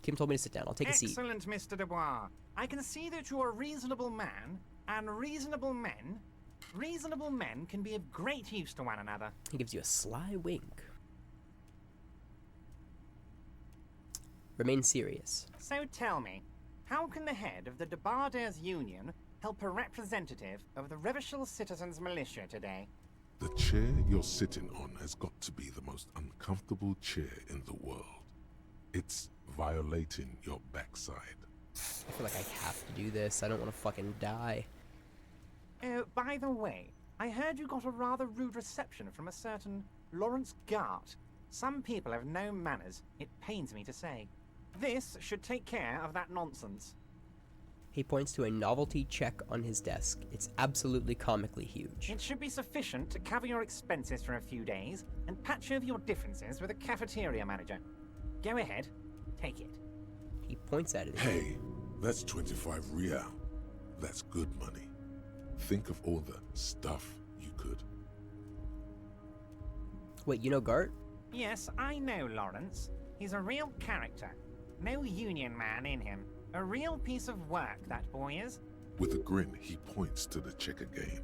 Kim told me to sit down. I'll take a seat. Excellent, Mr. Dubois. I can see that you're a reasonable man, and reasonable men can be of great use to one another. He gives you a sly wink. Remain serious. So tell me, how can the head of the Debardairs Union help a representative of the Revachol Citizens Militia today? The chair you're sitting on has got to be the most uncomfortable chair in the world. It's violating your backside. I feel like I have to do this. I don't want to fucking die. Oh, by the way, I heard you got a rather rude reception from a certain Lawrence Gart. Some people have no manners, it pains me to say. This should take care of that nonsense. He points to a novelty check on his desk. It's absolutely comically huge. It should be sufficient to cover your expenses for a few days and patch over your differences with a cafeteria manager. Go ahead, take it. He points at it. Hey, that's 25 real. That's good money. Think of all the stuff you could. Wait, you know Gart? Yes, I know Lawrence. He's a real character. No union man in him. A real piece of work, that boy is. With a grin, he points to the checker game.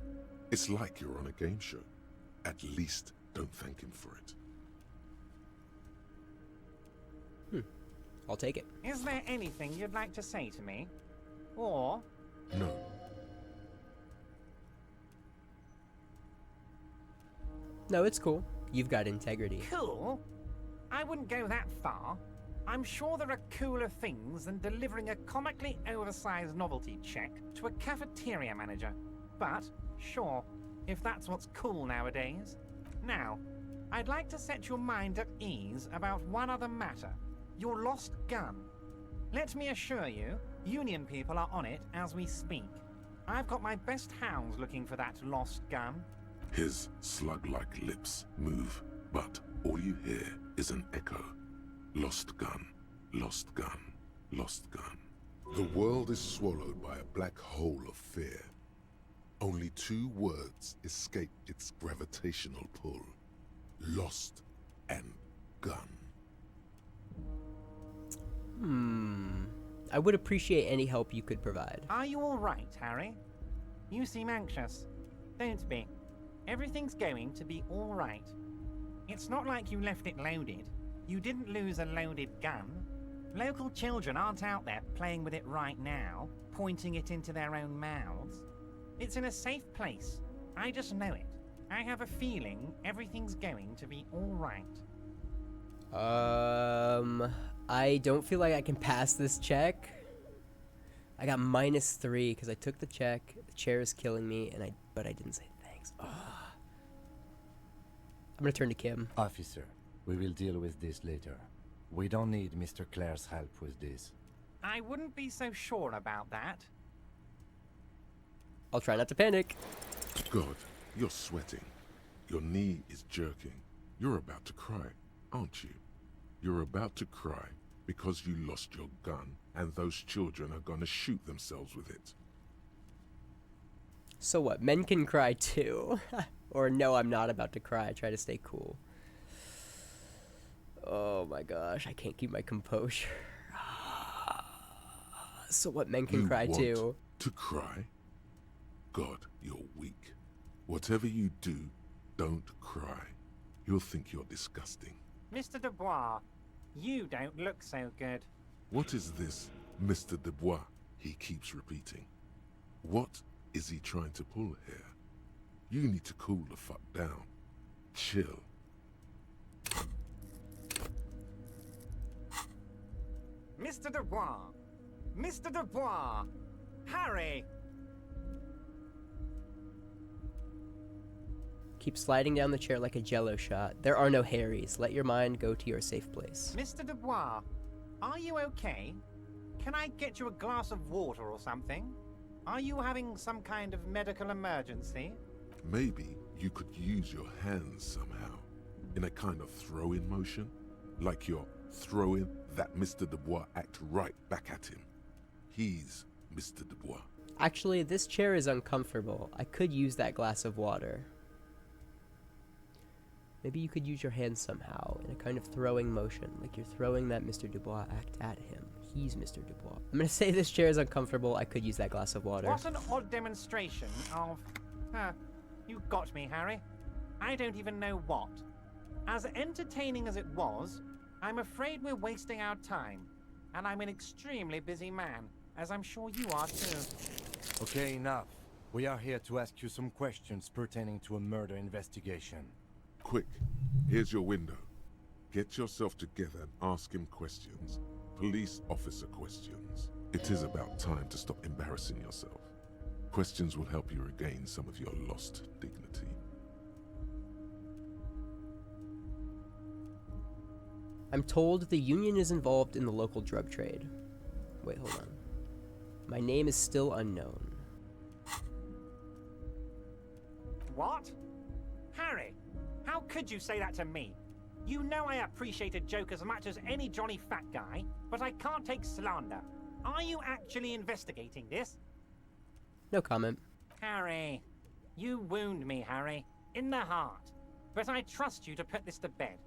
It's like you're on a game show. At least don't thank him for it. I'll take it. Is there anything you'd like to say to me? Or... No. No, it's cool. You've got integrity. Cool? I wouldn't go that far. I'm sure there are cooler things than delivering a comically oversized novelty check to a cafeteria manager. But, sure, if that's what's cool nowadays. Now, I'd like to set your mind at ease about one other matter. Your lost gun. Let me assure you, Union people are on it as we speak. I've got my best hounds looking for that lost gun. His slug-like lips move, but all you hear is an echo. Lost gun, lost gun, lost gun. The world is swallowed by a black hole of fear. Only two words escape its gravitational pull. Lost and gun. I would appreciate any help you could provide. Are you all right, Harry? You seem anxious. Don't be. Everything's going to be all right. It's not like you left it loaded. You didn't lose a loaded gun. Local children aren't out there playing with it right now, pointing it into their own mouths. It's in a safe place. I just know it. I have a feeling everything's going to be all right. I don't feel like I can pass this check. I got -3 because I took the check. The chair is killing me, but I didn't say thanks. Ugh. I'm gonna turn to Kim. Officer, we will deal with this later. We don't need Mr. Clare's help with this. I wouldn't be so sure about that. I'll try not to panic. God, you're sweating. Your knee is jerking. You're about to cry, aren't you? You're about to cry because you lost your gun and those children are gonna shoot themselves with it. So what? Men can cry too. Or no, I'm not about to cry. I try to stay cool. Oh my gosh, I can't keep my composure. So what? Men can cry too. To cry? God, you're weak. Whatever you do, don't cry. You'll think you're disgusting. Mr. Dubois, you don't look so good. What is this, Mr. Dubois? He keeps repeating. What is he trying to pull here? You need to cool the fuck down. Chill. Mr. Dubois! Mr. Dubois! Harry! Keep sliding down the chair like a jello shot. There are no Harrys. Let your mind go to your safe place. Mr. Dubois, are you okay? Can I get you a glass of water or something? Are you having some kind of medical emergency? Maybe you could use your hands somehow, in a kind of throw-in motion, like you're throwing that Mr. Dubois act right back at him. He's Mr. Dubois. Actually, this chair is uncomfortable. I could use that glass of water. Maybe you could use your hands somehow, in a kind of throwing motion, like you're throwing that Mr. Dubois act at him. He's Mr. Dubois. I'm gonna say this chair is uncomfortable. I could use that glass of water. What an odd demonstration of... you got me, Harry. I don't even know what. As entertaining as it was, I'm afraid we're wasting our time. And I'm an extremely busy man, as I'm sure you are too. Okay, enough. We are here to ask you some questions pertaining to a murder investigation. Quick, here's your window. Get yourself together and ask him questions. Police officer questions. It is about time to stop embarrassing yourself. Questions will help you regain some of your lost dignity. I'm told the union is involved in the local drug trade. Wait, hold on. My name is still unknown. What? Harry, how could you say that to me? You know I appreciate a joke as much as any Johnny Fat Guy, but I can't take slander. Are you actually investigating this? No comment. Harry, you wound me, Harry, in the heart. But I trust you to put this to bed.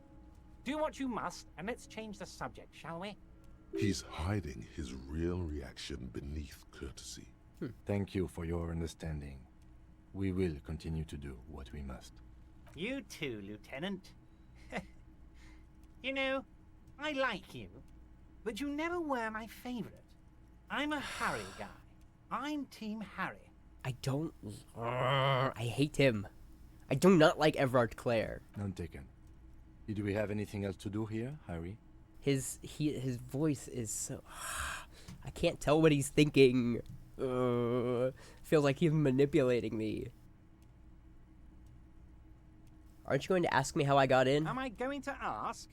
Do what you must, and let's change the subject, shall we? He's hiding his real reaction beneath courtesy. Thank you for your understanding. We will continue to do what we must. You too, Lieutenant. You know, I like you, but you never were my favorite. I'm a Harry guy. I'm Team Harry. I don't... I hate him. I do not like Everard Clare. None taken. Did we have anything else to do here, Harry? His voice is so... I can't tell what he's thinking. Feels like he's manipulating me. Aren't you going to ask me how I got in? Am I going to ask?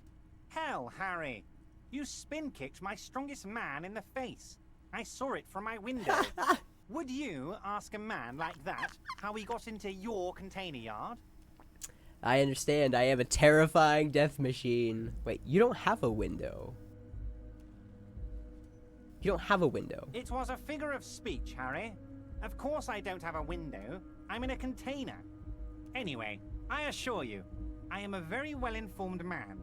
Hell, Harry. You spin-kicked my strongest man in the face. I saw it from my window. Would you ask a man like that how he got into your container yard? I understand. I am a terrifying death machine. Wait, you don't have a window. You don't have a window. It was a figure of speech, Harry. Of course I don't have a window. I'm in a container. Anyway, I assure you, I am a very well-informed man.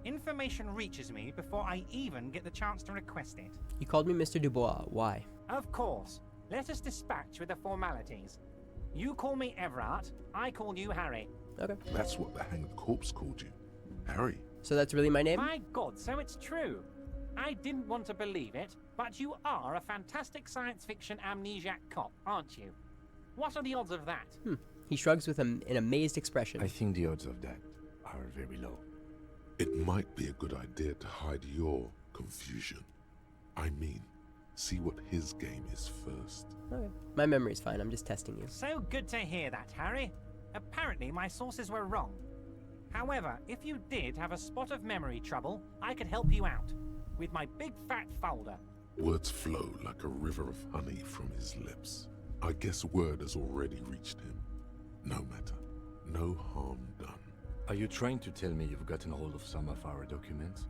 Information reaches me before I even get the chance to request it. You called me Mr. Dubois. Why? Of course. Let us dispatch with the formalities. You call me Everard, I call you Harry. Okay. That's what the hanged corpse called you. Harry. So that's really my name? My God, so it's true. I didn't want to believe it, but you are a fantastic science fiction amnesiac cop, aren't you? What are the odds of that? He shrugs with an amazed expression. I think the odds of that are very low. It might be a good idea to hide your confusion. I mean, See what his game is first. Okay. My memory's fine, I'm just testing you. So good to hear that, Harry. Apparently my sources were wrong. However, if you did have a spot of memory trouble, I could help you out. With my big fat folder. Words flow like a river of honey from his lips. I guess word has already reached him. No matter. No harm done. Are you trying to tell me you've gotten hold of some of our documents?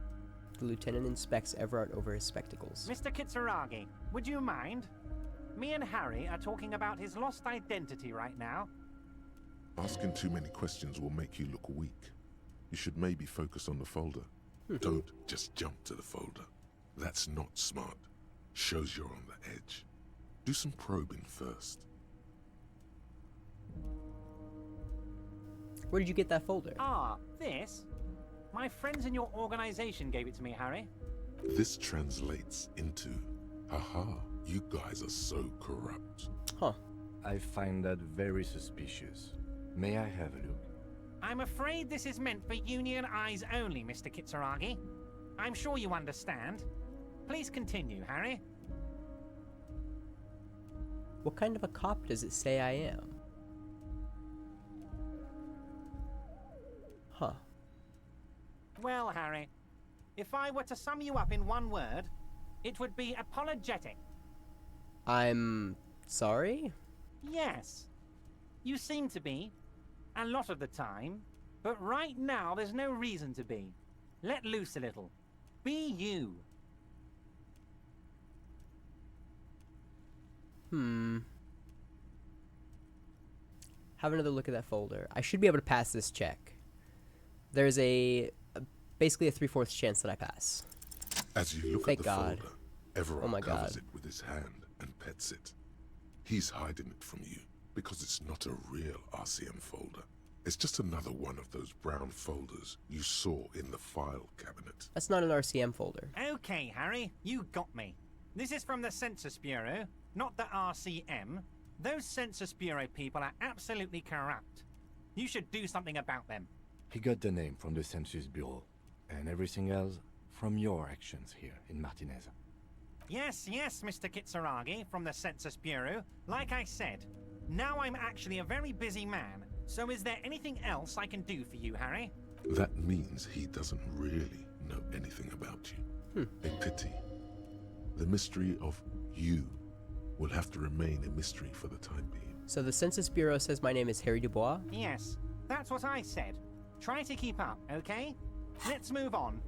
The lieutenant inspects Everard over his spectacles. Mr. Kitsuragi, would you mind? Me and Harry are talking about his lost identity right now. Asking too many questions will make you look weak. You should maybe focus on the folder. Don't just jump to the folder. That's not smart. Shows you're on the edge. Do some probing first. Where did you get that folder? Ah, this? My friends in your organization gave it to me, Harry. This translates into, haha, you guys are so corrupt. Huh. I find that very suspicious. May I have a look? I'm afraid this is meant for Union eyes only, Mr. Kitsuragi. I'm sure you understand. Please continue, Harry. What kind of a cop does it say I am? Huh. Well, Harry, if I were to sum you up in one word, it would be apologetic. I'm sorry? Yes. You seem to be. A lot of the time. But right now, there's no reason to be. Let loose a little. Be you. Have another look at that folder. I should be able to pass this check. There's basically a 3/4 chance that I pass. As you look Thank at the God. folder, Everard Oh my covers God. it with his hand and pets it. He's hiding it from you because it's not a real RCM folder. It's just another one of those brown folders you saw in the file cabinet. That's not an RCM folder. Okay, Harry, you got me. This is from the Census Bureau, not the RCM. Those Census Bureau people are absolutely corrupt. You should do something about them. He got the name from the Census Bureau, and everything else from your actions here in Martinez. Yes, Mr. Kitsuragi from the Census Bureau. Like I said, now I'm actually a very busy man. So is there anything else I can do for you, Harry? That means he doesn't really know anything about you. A pity. The mystery of you will have to remain a mystery for the time being. So the Census Bureau says my name is Harry Dubois? Yes, that's what I said. Try to keep up, okay? Let's move on.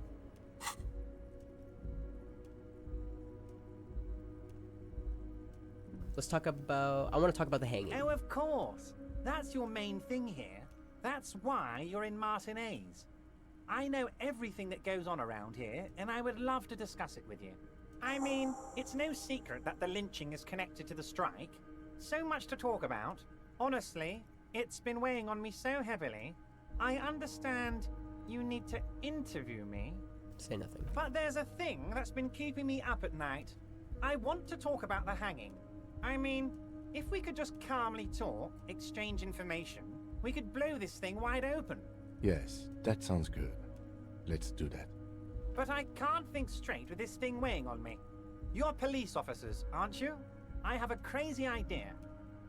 Let's talk about... I want to talk about the hanging. Oh, of course. That's your main thing here. That's why you're in Martinez. I know everything that goes on around here, and I would love to discuss it with you. I mean, it's no secret that the lynching is connected to the strike. So much to talk about. Honestly, it's been weighing on me so heavily. I understand you need to interview me. Say nothing. But there's a thing that's been keeping me up at night. I want to talk about the hanging. I mean, if we could just calmly talk, exchange information, we could blow this thing wide open. Yes, that sounds good. Let's do that. But I can't think straight with this thing weighing on me. You're police officers, aren't you? I have a crazy idea.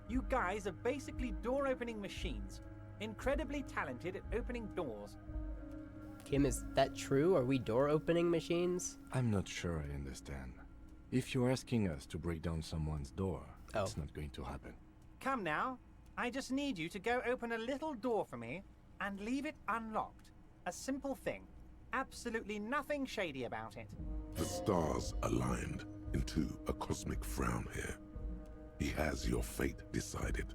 You guys are basically door-opening machines. Incredibly talented at opening doors. Kim, is that true? Are we door-opening machines? I'm not sure I understand. If you're asking us to break down someone's door, it's not going to happen. Come now. I just need you to go open a little door for me and leave it unlocked. A simple thing. Absolutely nothing shady about it. The stars aligned into a cosmic frown here. He has your fate decided.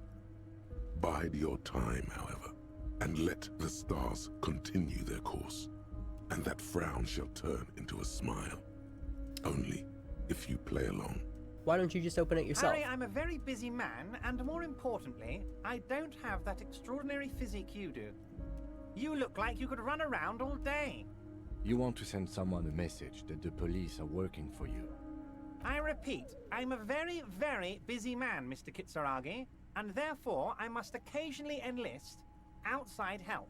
Bide your time, however, and let the stars continue their course, and that frown shall turn into a smile. Only if you play along. Why don't you just open it yourself? Harry, I'm a very busy man, and more importantly, I don't have that extraordinary physique you do. You look like you could run around all day. You want to send someone a message that the police are working for you. I repeat, I'm a very, very busy man, Mr. Kitsuragi, and therefore I must occasionally enlist outside help.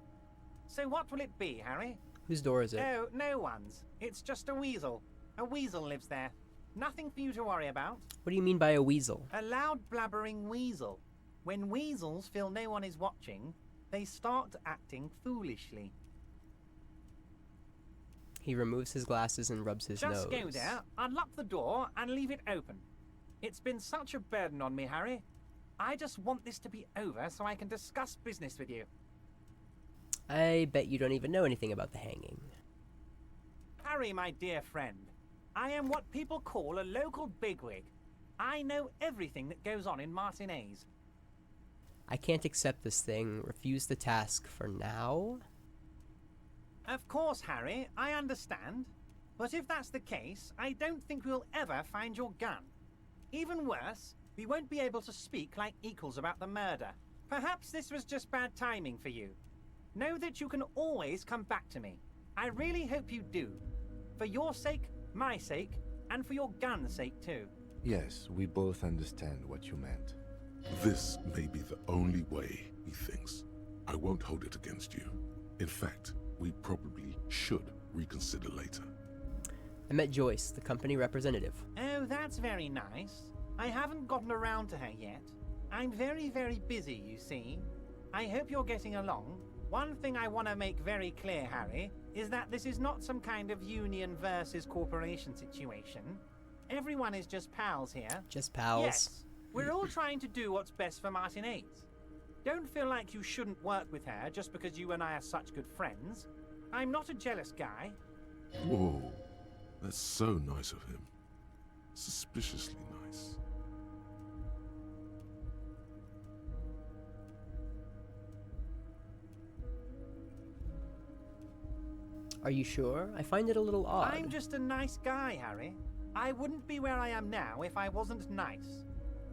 So what will it be, Harry? Whose door is it? Oh, no one's. It's just a weasel. A weasel lives there. Nothing for you to worry about. What do you mean by a weasel? A loud blabbering weasel. When weasels feel no one is watching, they start acting foolishly. He removes his glasses and rubs his nose. Just go there, unlock the door, and leave it open. It's been such a burden on me, Harry. I just want this to be over so I can discuss business with you. I bet you don't even know anything about the hanging. Harry, my dear friend, I am what people call a local bigwig. I know everything that goes on in Martinez. I can't accept this thing. Refuse the task for now? Of course, Harry, I understand. But if that's the case, I don't think we'll ever find your gun. Even worse, we won't be able to speak like equals about the murder. Perhaps this was just bad timing for you. Know that you can always come back to me. I really hope you do. For your sake, my sake, and for your gun's sake too. Yes, we both understand what you meant. This may be the only way, he thinks. I won't hold it against you. In fact, we probably should reconsider later. I met Joyce, the company representative. Oh, that's very nice. I haven't gotten around to her yet. I'm very, very busy, you see. I hope you're getting along. One thing I want to make very clear, Harry, is that this is not some kind of union versus corporation situation. Everyone is just pals here. Just pals. Yes, we're all trying to do what's best for Martinez. Don't feel like you shouldn't work with her just because you and I are such good friends. I'm not a jealous guy. Whoa, that's so nice of him. Suspiciously nice. Are you sure? I find it a little odd. I'm just a nice guy, Harry. I wouldn't be where I am now if I wasn't nice.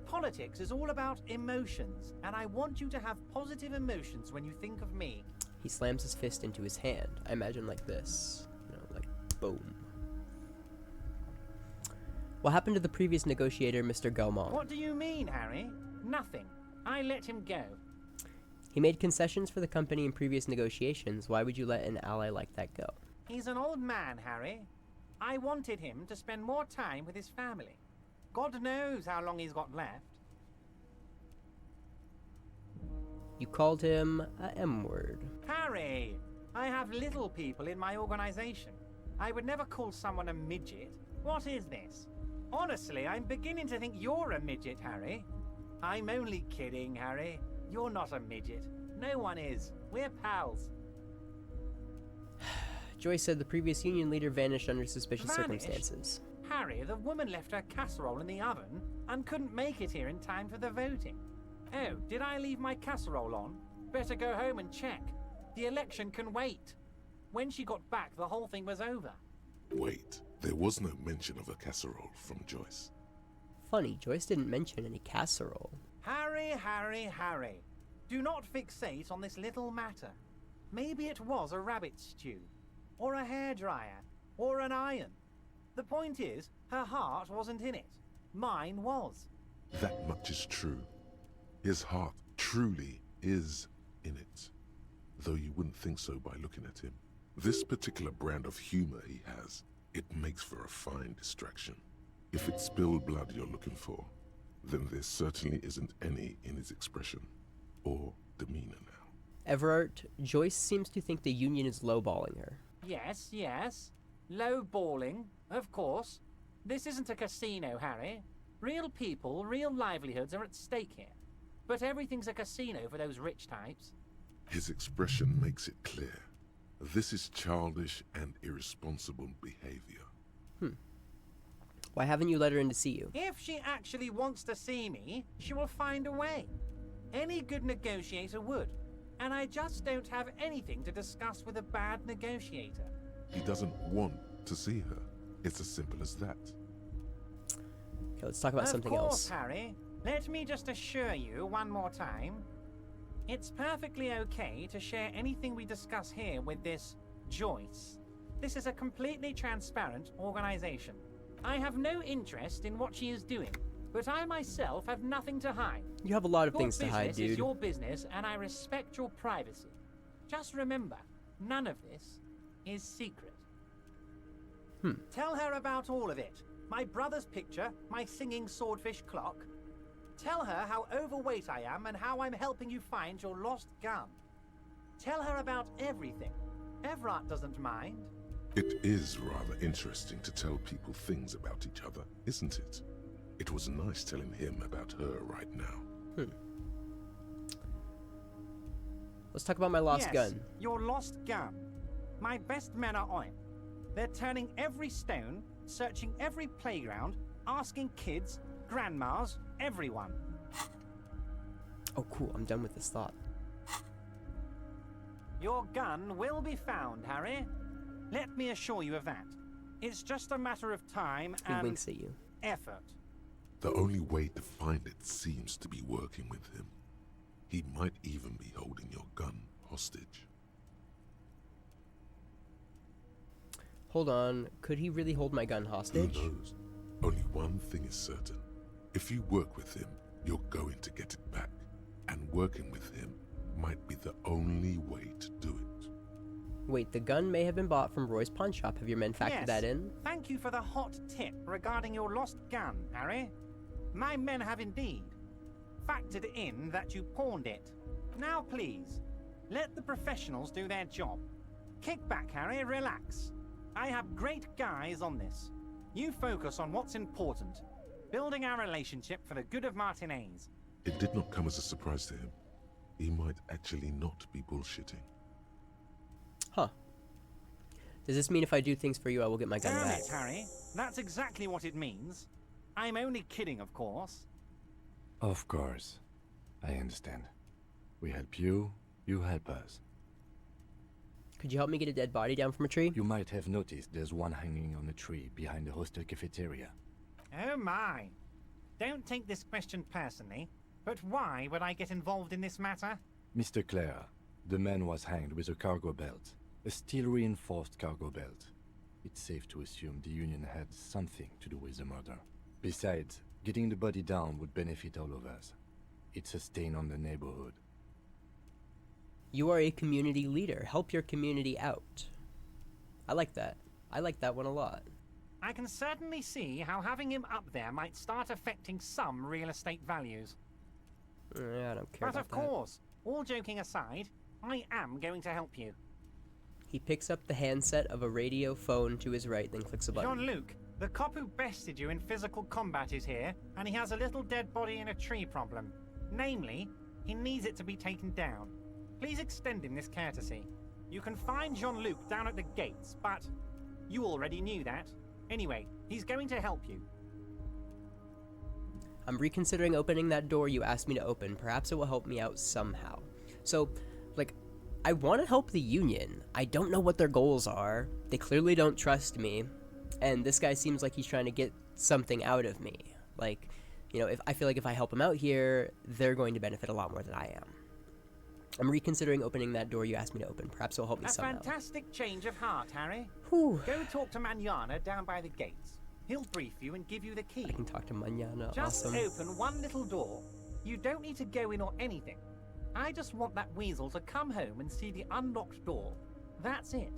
Politics is all about emotions, and I want you to have positive emotions when you think of me. He slams his fist into his hand. I imagine like this. You know, like boom. What happened to the previous negotiator, Mr. Gaumont? What do you mean, Harry? Nothing. I let him go. He made concessions for the company in previous negotiations. Why would you let an ally like that go? He's an old man, Harry. I wanted him to spend more time with his family. God knows how long he's got left. You called him a M-word. Harry, I have little people in my organization. I would never call someone a midget. What is this? Honestly, I'm beginning to think you're a midget, Harry. I'm only kidding, Harry. You're not a midget. No one is. We're pals. Joyce said the previous union leader vanished under suspicious circumstances. Harry, the woman left her casserole in the oven and couldn't make it here in time for the voting. Oh, did I leave my casserole on? Better go home and check. The election can wait. When she got back, the whole thing was over. Wait, there was no mention of a casserole from Joyce. Funny, Joyce didn't mention any casserole. Harry, Harry, Harry. Do not fixate on this little matter. Maybe it was a rabbit stew, or a hairdryer, or an iron. The point is, her heart wasn't in it. Mine was. That much is true. His heart truly is in it, though you wouldn't think so by looking at him. This particular brand of humor he has, it makes for a fine distraction. If it's spilled blood you're looking for, then there certainly isn't any in his expression or demeanor now. Everett, Joyce seems to think the union is lowballing her. Yes, yes. Low-balling, of course. This isn't a casino, Harry. Real people, real livelihoods are at stake here. But everything's a casino for those rich types. His expression makes it clear. This is childish and irresponsible behavior. Why haven't you let her in to see you? If she actually wants to see me, she will find a way. Any good negotiator would. And I just don't have anything to discuss with a bad negotiator. He doesn't want to see her. It's as simple as that. Okay, let's talk about something Of else. course, Harry. Let me just assure you one more time. It's perfectly okay to share anything we discuss here with this Joyce. This is a completely transparent organization. I have no interest in what she is doing, but I myself have nothing to hide. You have a lot of Your things to hide, business dude. is your business, and I respect your privacy. Just remember, none of this is secret. Tell her about all of it. my brother's picture, my singing swordfish clock. Tell her how overweight I am and how I'm helping you find your lost gun. Tell her about everything. Everard doesn't mind. It is rather interesting to tell people things about each other, isn't it? It was nice telling him about her right now. Let's talk about my lost gun. Your lost gun. My best men are on it. They're turning every stone, searching every playground, asking kids, grandmas, everyone. Oh, cool. I'm done with this thought. Your gun will be found, Harry. Let me assure you of that. It's just a matter of time He and winks at you. effort. The only way to find it seems to be working with him. He might even be holding your gun hostage. Hold on. Could he really hold my gun hostage? Who knows? Only one thing is certain. If you work with him, you're going to get it back. And working with him might be the only way to do it. Wait, the gun may have been bought from Roy's pawn shop. Have your men factored that in? Thank you for the hot tip regarding your lost gun, Harry. My men have indeed factored in that you pawned it. Now please, let the professionals do their job. Kick back, Harry, relax. I have great guys on this. You focus on what's important. Building our relationship for the good of Martinez. It did not come as a surprise to him. He might actually not be bullshitting. Huh. Does this mean if I do things for you, I will get my gun Damn back? it, Harry. That's exactly what it means. I'm only kidding, of course. Of course. I understand. We help you, you help us. Could you help me get a dead body down from a tree? You might have noticed there's one hanging on a tree behind the hostel cafeteria. Oh my. Don't take this question personally, but why would I get involved in this matter? Mr. Clare, the man was hanged with a cargo belt. A steel-reinforced cargo belt. It's safe to assume the Union had something to do with the murder. Besides, getting the body down would benefit all of us. It's a stain on the neighborhood. You are a community leader. Help your community out. I like that. I like that one a lot. I can certainly see how having him up there might start affecting some real estate values. Yeah, I don't care But about of course, all joking aside, I am going to help you. He picks up the handset of a radio phone to his right, then clicks a button. Jean-Luc, the cop who bested you in physical combat is here, and he has a little dead body in a tree problem. Namely, he needs it to be taken down. Please extend him this courtesy. You can find Jean-Luc down at the gates, but you already knew that. Anyway, he's going to help you. I'm reconsidering opening that door you asked me to open. Perhaps it will help me out somehow. So, like, I want to help the Union. I don't know what their goals are. They clearly don't trust me. And this guy seems like he's trying to get something out of me. Like, you know, if I feel like if I help him out here, they're going to benefit a lot more than I am. I'm reconsidering opening that door you asked me to open. Perhaps it'll help me somehow. A fantastic change of heart, Harry. Whew. Go talk to Manana down by the gates. He'll brief you and give you the key. I can talk to Manana. Just Awesome. open one little door. You don't need to go in or anything. I just want that weasel to come home and see the unlocked door. That's it.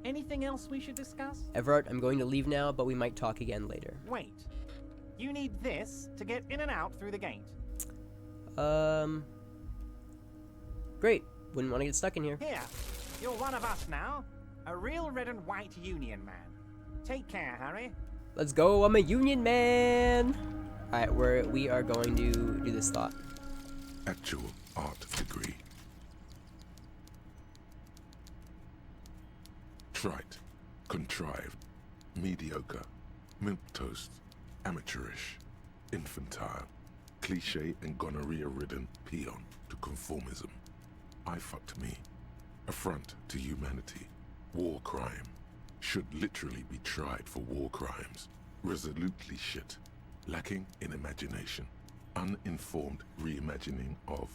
Anything else we should discuss? Everett, I'm going to leave now, but we might talk again later. Wait. You need this to get in and out through the gate. Great. Wouldn't want to get stuck in here. Here. You're one of us now. A real red and white Union man. Take care, Harry. Let's go. I'm a Union man. All right, we are going to do this thought. Actual art degree. Trite, contrived, mediocre, milquetoast, amateurish, infantile, cliché and gonorrhea-ridden peon to conformism. I fucked me. Affront to humanity. War crime. Should literally be tried for war crimes. Resolutely shit. Lacking in imagination. Uninformed reimagining of.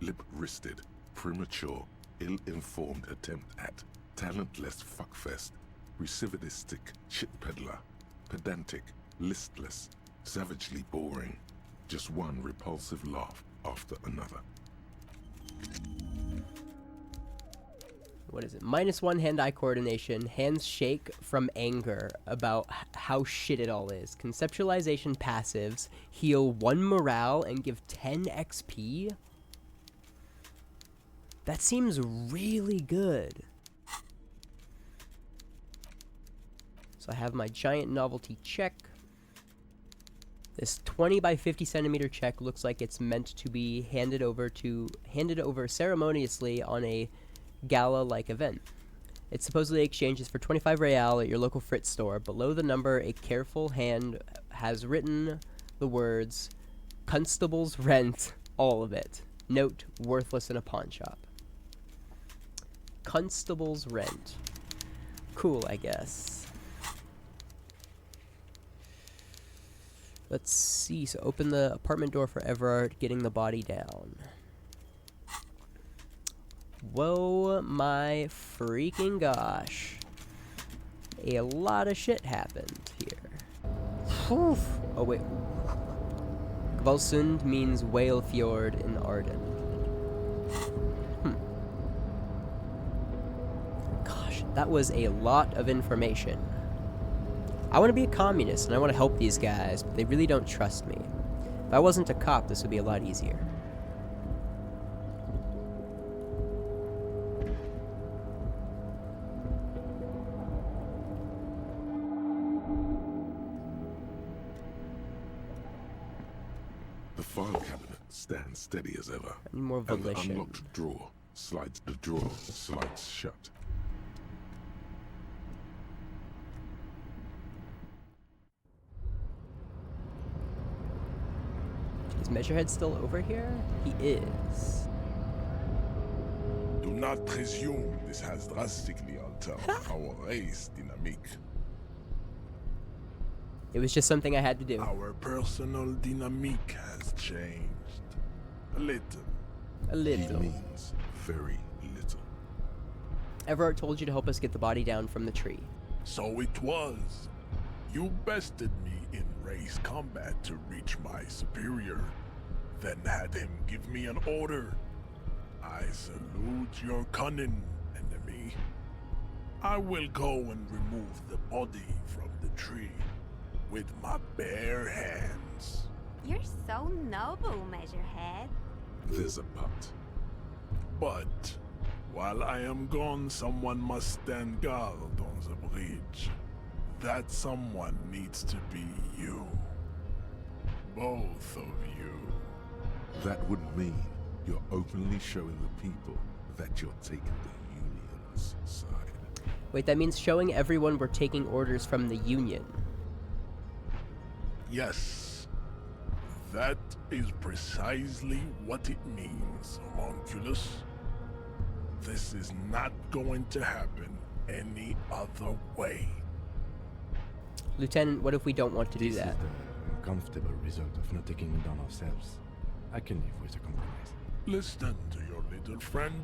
Lip-wristed. Premature. Ill-informed attempt at. Talentless fuckfest. Recidivistic shit peddler. Pedantic. Listless. Savagely boring. Just one repulsive laugh after another. what is it? -1 hand-eye coordination, hands shake from anger about how shit it all is. Conceptualization passives, heal 1 morale and give 10 XP? That seems really good. So I have my giant novelty check. This 20 by 50 centimeter check looks like it's meant to be handed over ceremoniously on a gala-like event. It supposedly exchanges for 25 real at your local Fritz store. Below the number, a careful hand has written the words, "Constable's rent, all of it. Note, worthless in a pawn shop." Constable's rent. Cool, I guess. Let's see. So open the apartment door for Everard, getting the body down. Whoa, my freaking gosh. A lot of shit happened here. Whew. Oh, wait. Gvalsund means whale fjord in Arden. Gosh, that was a lot of information. I want to be a communist, and I want to help these guys, but they really don't trust me. If I wasn't a cop, this would be a lot easier. The file cabinet stands steady as ever. I need more And the volition. unlocked drawer slides shut. Is Measurehead still over here? He is. Do not presume this has drastically altered our race dynamic. It was just something I had to do. Our personal dynamic has changed. A little. A He little. means very little. Everard told you to help us get the body down from the tree. So it was. You bested me in race combat to reach my superior, then had him give me an order. I salute your cunning, enemy. I will go and remove the body from the tree with my bare hands. You're so noble, Measurehead. There's a but. But while I am gone, someone must stand guard on the bridge. That someone needs to be you. Both of you. That would mean you're openly showing the people that you're taking the Union's side. Wait, that means showing everyone we're taking orders from the Union. Yes. That is precisely what it means, homunculus. This is not going to happen any other way. Lieutenant, what if we don't want to do This that? is the uncomfortable result of not taking it down ourselves. I can live with a compromise. Listen to your little friend.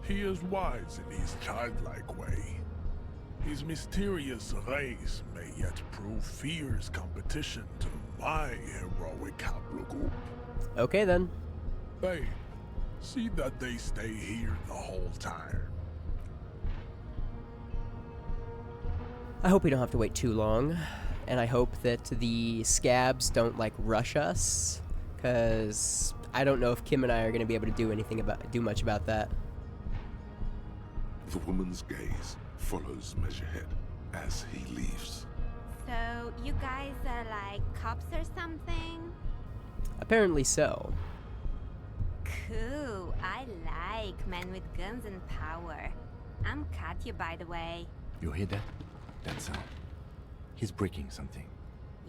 He is wise in his childlike way. His mysterious race may yet prove fierce competition to my heroic haplogroup. Okay then. Babe, see that they stay here the whole time. I hope we don't have to wait too long, and I hope that the scabs don't like rush us, cause I don't know if Kim and I are gonna be able to do much about that. The woman's gaze follows Measurehead as he leaves. So, you guys are like cops or something? Apparently so. Cool. I like men with guns and power. I'm Katya, by the way. You hear that? That sound. He's breaking something.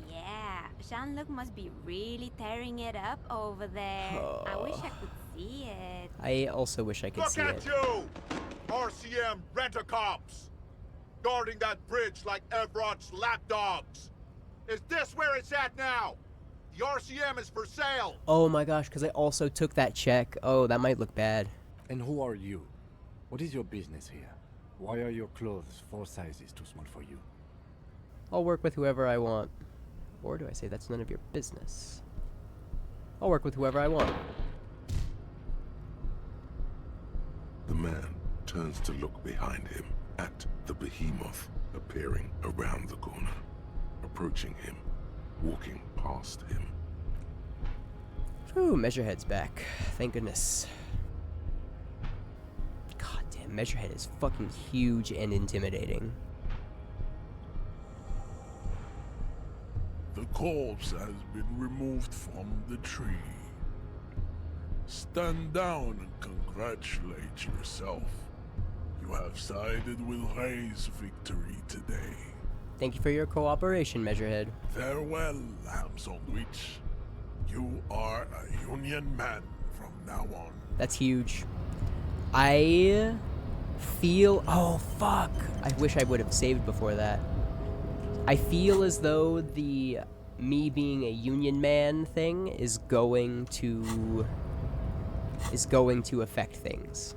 Yeah, Jean-Luc must be really tearing it up over there. I wish I could see it. I also wish I could see it. you! RCM rent-a-cops! Guarding that bridge like Everard's lapdogs! Is this where it's at now? The RCM is for sale! Oh my gosh, because I also took that check. Oh, that might look bad. And who are you? What is your business here? Why are your clothes 4 sizes too small for you? I'll work with whoever I want. Or do I say that's none of your business? I'll work with whoever I want. The man turns to look behind him at the behemoth appearing around the corner, approaching him, walking past him. Whew, Measurehead's back. Thank goodness. God damn, Measurehead is fucking huge and intimidating. The corpse has been removed from the tree. Stand down and congratulate yourself. You have sided with Ray's victory today. Thank you for your cooperation, Measurehead. Farewell, ham sandwich. You are a Union man from now on. That's huge. I feel... Oh, fuck. I wish I would have saved before that. I feel as though the me being a Union man thing is going to affect things.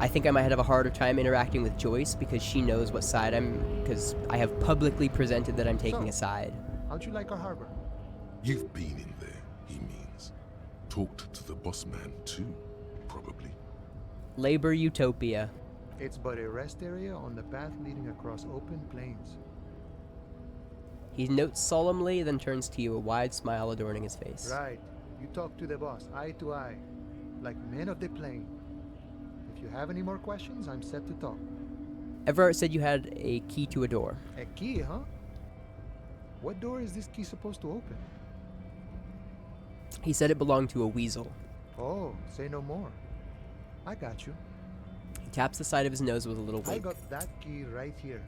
I think I might have a harder time interacting with Joyce because she knows what side because I have publicly presented that I'm taking a side. How'd you like our harbor? You've been in there, he means. Talked to the boss man too, probably. Labor Utopia. It's but a rest area on the path leading across open plains. He notes solemnly, then turns to you, a wide smile adorning his face. Right. You talk to the boss, eye to eye, like men of the plain. If you have any more questions, I'm set to talk. Everard said you had a key to a door. A key, huh? What door is this key supposed to open? He said it belonged to a weasel. Oh, say no more. I got you. He taps the side of his nose with a little wink. I got that key right here.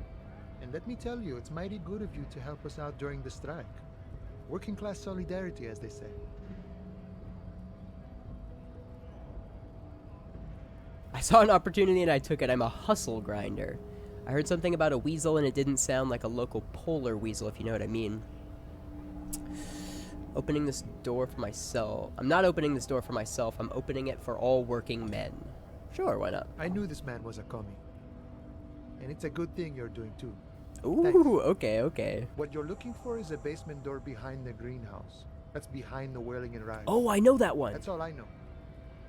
And let me tell you, it's mighty good of you to help us out during the strike. Working class solidarity, as they say. I saw an opportunity and I took it. I'm a hustle grinder. I heard something about a weasel and it didn't sound like a local polar weasel, if you know what I mean. Opening this door for myself. I'm not opening this door for myself. I'm opening it for all working men. Sure, why not? I knew this man was a commie. And it's a good thing you're doing too. Ooh, Thanks. okay. What you're looking for is a basement door behind the greenhouse. That's behind the Whirling and Ride. Oh, I know that one. That's all I know.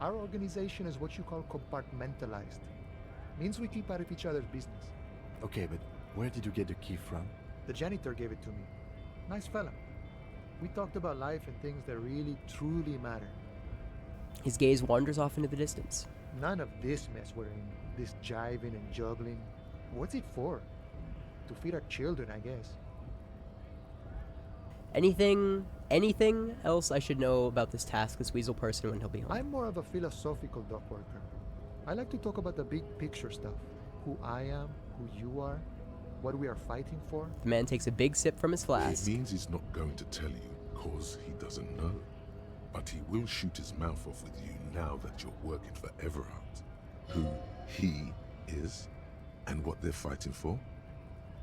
Our organization is what you call compartmentalized. Means we keep out of each other's business. Okay, but where did you get the key from? The janitor gave it to me. Nice fella. We talked about life and things that really, truly matter. His gaze wanders off into the distance. None of this mess we're in. This jiving and juggling. What's it for? To feed our children, I guess. Anything else I should know about this task, this weasel person, when he'll be home? I'm more of a philosophical dock worker. I like to talk about the big picture stuff. Who I am, who you are, what we are fighting for. The man takes a big sip from his flask. It means he's not going to tell you, cause he doesn't know. But he will shoot his mouth off with you now that you're working for Everard. Who he is, and what they're fighting for.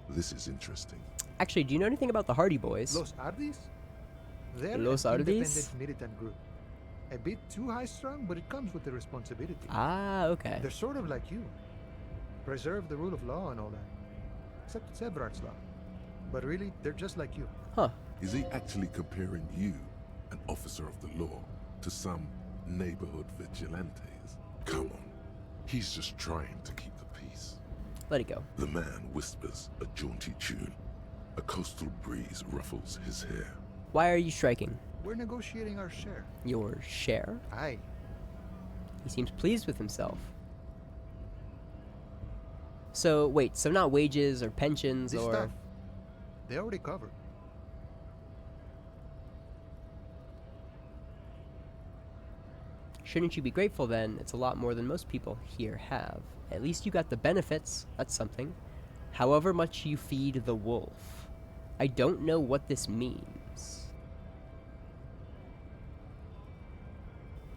This is interesting. Actually, do you know anything about the Hardy Boys? Los Ardis? They're Los an Ardis? independent militant group. A bit too high-strung, but it comes with the responsibility. Ah, okay. They're sort of like you. Preserve the rule of law and all that. Except it's Everard's law. But really, they're just like you. Huh. Is he actually comparing you, an officer of the law, to some neighborhood vigilantes? Come on. He's just trying to keep the peace. Let it go. The man whispers a jaunty tune. A coastal breeze ruffles his hair. Why are you striking? We're negotiating our share. Your share? Aye. He seems pleased with himself. So, wait, so not wages or pensions This or... stuff, they already covered. Shouldn't you be grateful then? It's a lot more than most people here have. At least you got the benefits. That's something. However much you feed the wolf. I don't know what this means.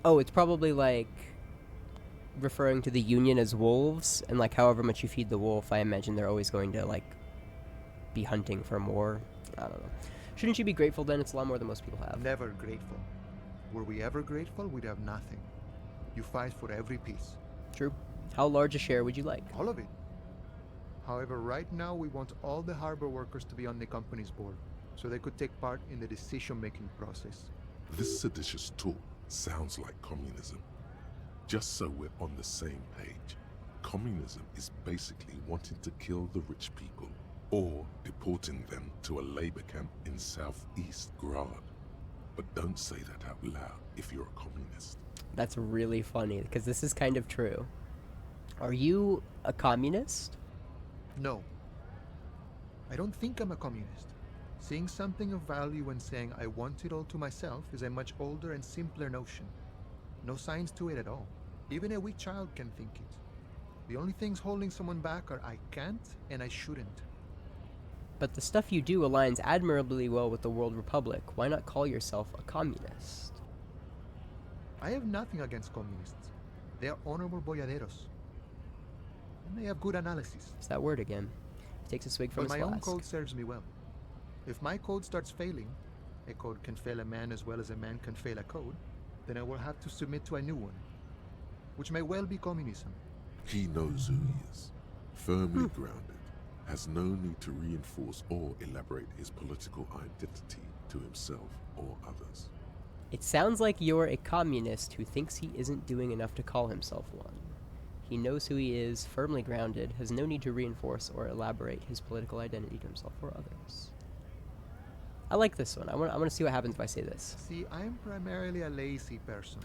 Oh, it's probably like referring to the Union as wolves, and like however much you feed the wolf, I imagine they're always going to like be hunting for more. I don't know. Shouldn't you be grateful then? It's a lot more than most people have. Never grateful. Were we ever grateful, we'd have nothing. You fight for every piece. True. How large a share would you like? All of it. However, right now we want all the harbor workers to be on the company's board, so they could take part in the decision-making process. This seditious talk sounds like communism. Just so we're on the same page, communism is basically wanting to kill the rich people or deporting them to a labor camp in southeast Grad. But don't say that out loud if you're a communist. That's really funny, because this is kind of true. Are you a communist? No. I don't think I'm a communist. Seeing something of value and saying I want it all to myself is a much older and simpler notion. No science to it at all. Even a weak child can think it. The only things holding someone back are I can't and I shouldn't. But the stuff you do aligns admirably well with the World Republic. Why not call yourself a communist? I have nothing against communists. They are honorable boyaderos. And they have good analysis. It's that word again. He takes a swig from But his my own flask. code serves me well. If my code starts failing, a code can fail a man as well as a man can fail a code, then I will have to submit to a new one, which may well be communism. He knows who he is, firmly grounded, has no need to reinforce or elaborate his political identity to himself or others. It sounds like you're a communist who thinks he isn't doing enough to call himself one. He knows who he is, firmly grounded, has no need to reinforce or elaborate his political identity to himself or others. I like this one. I want to see what happens if I say this. See, I'm primarily a lazy person.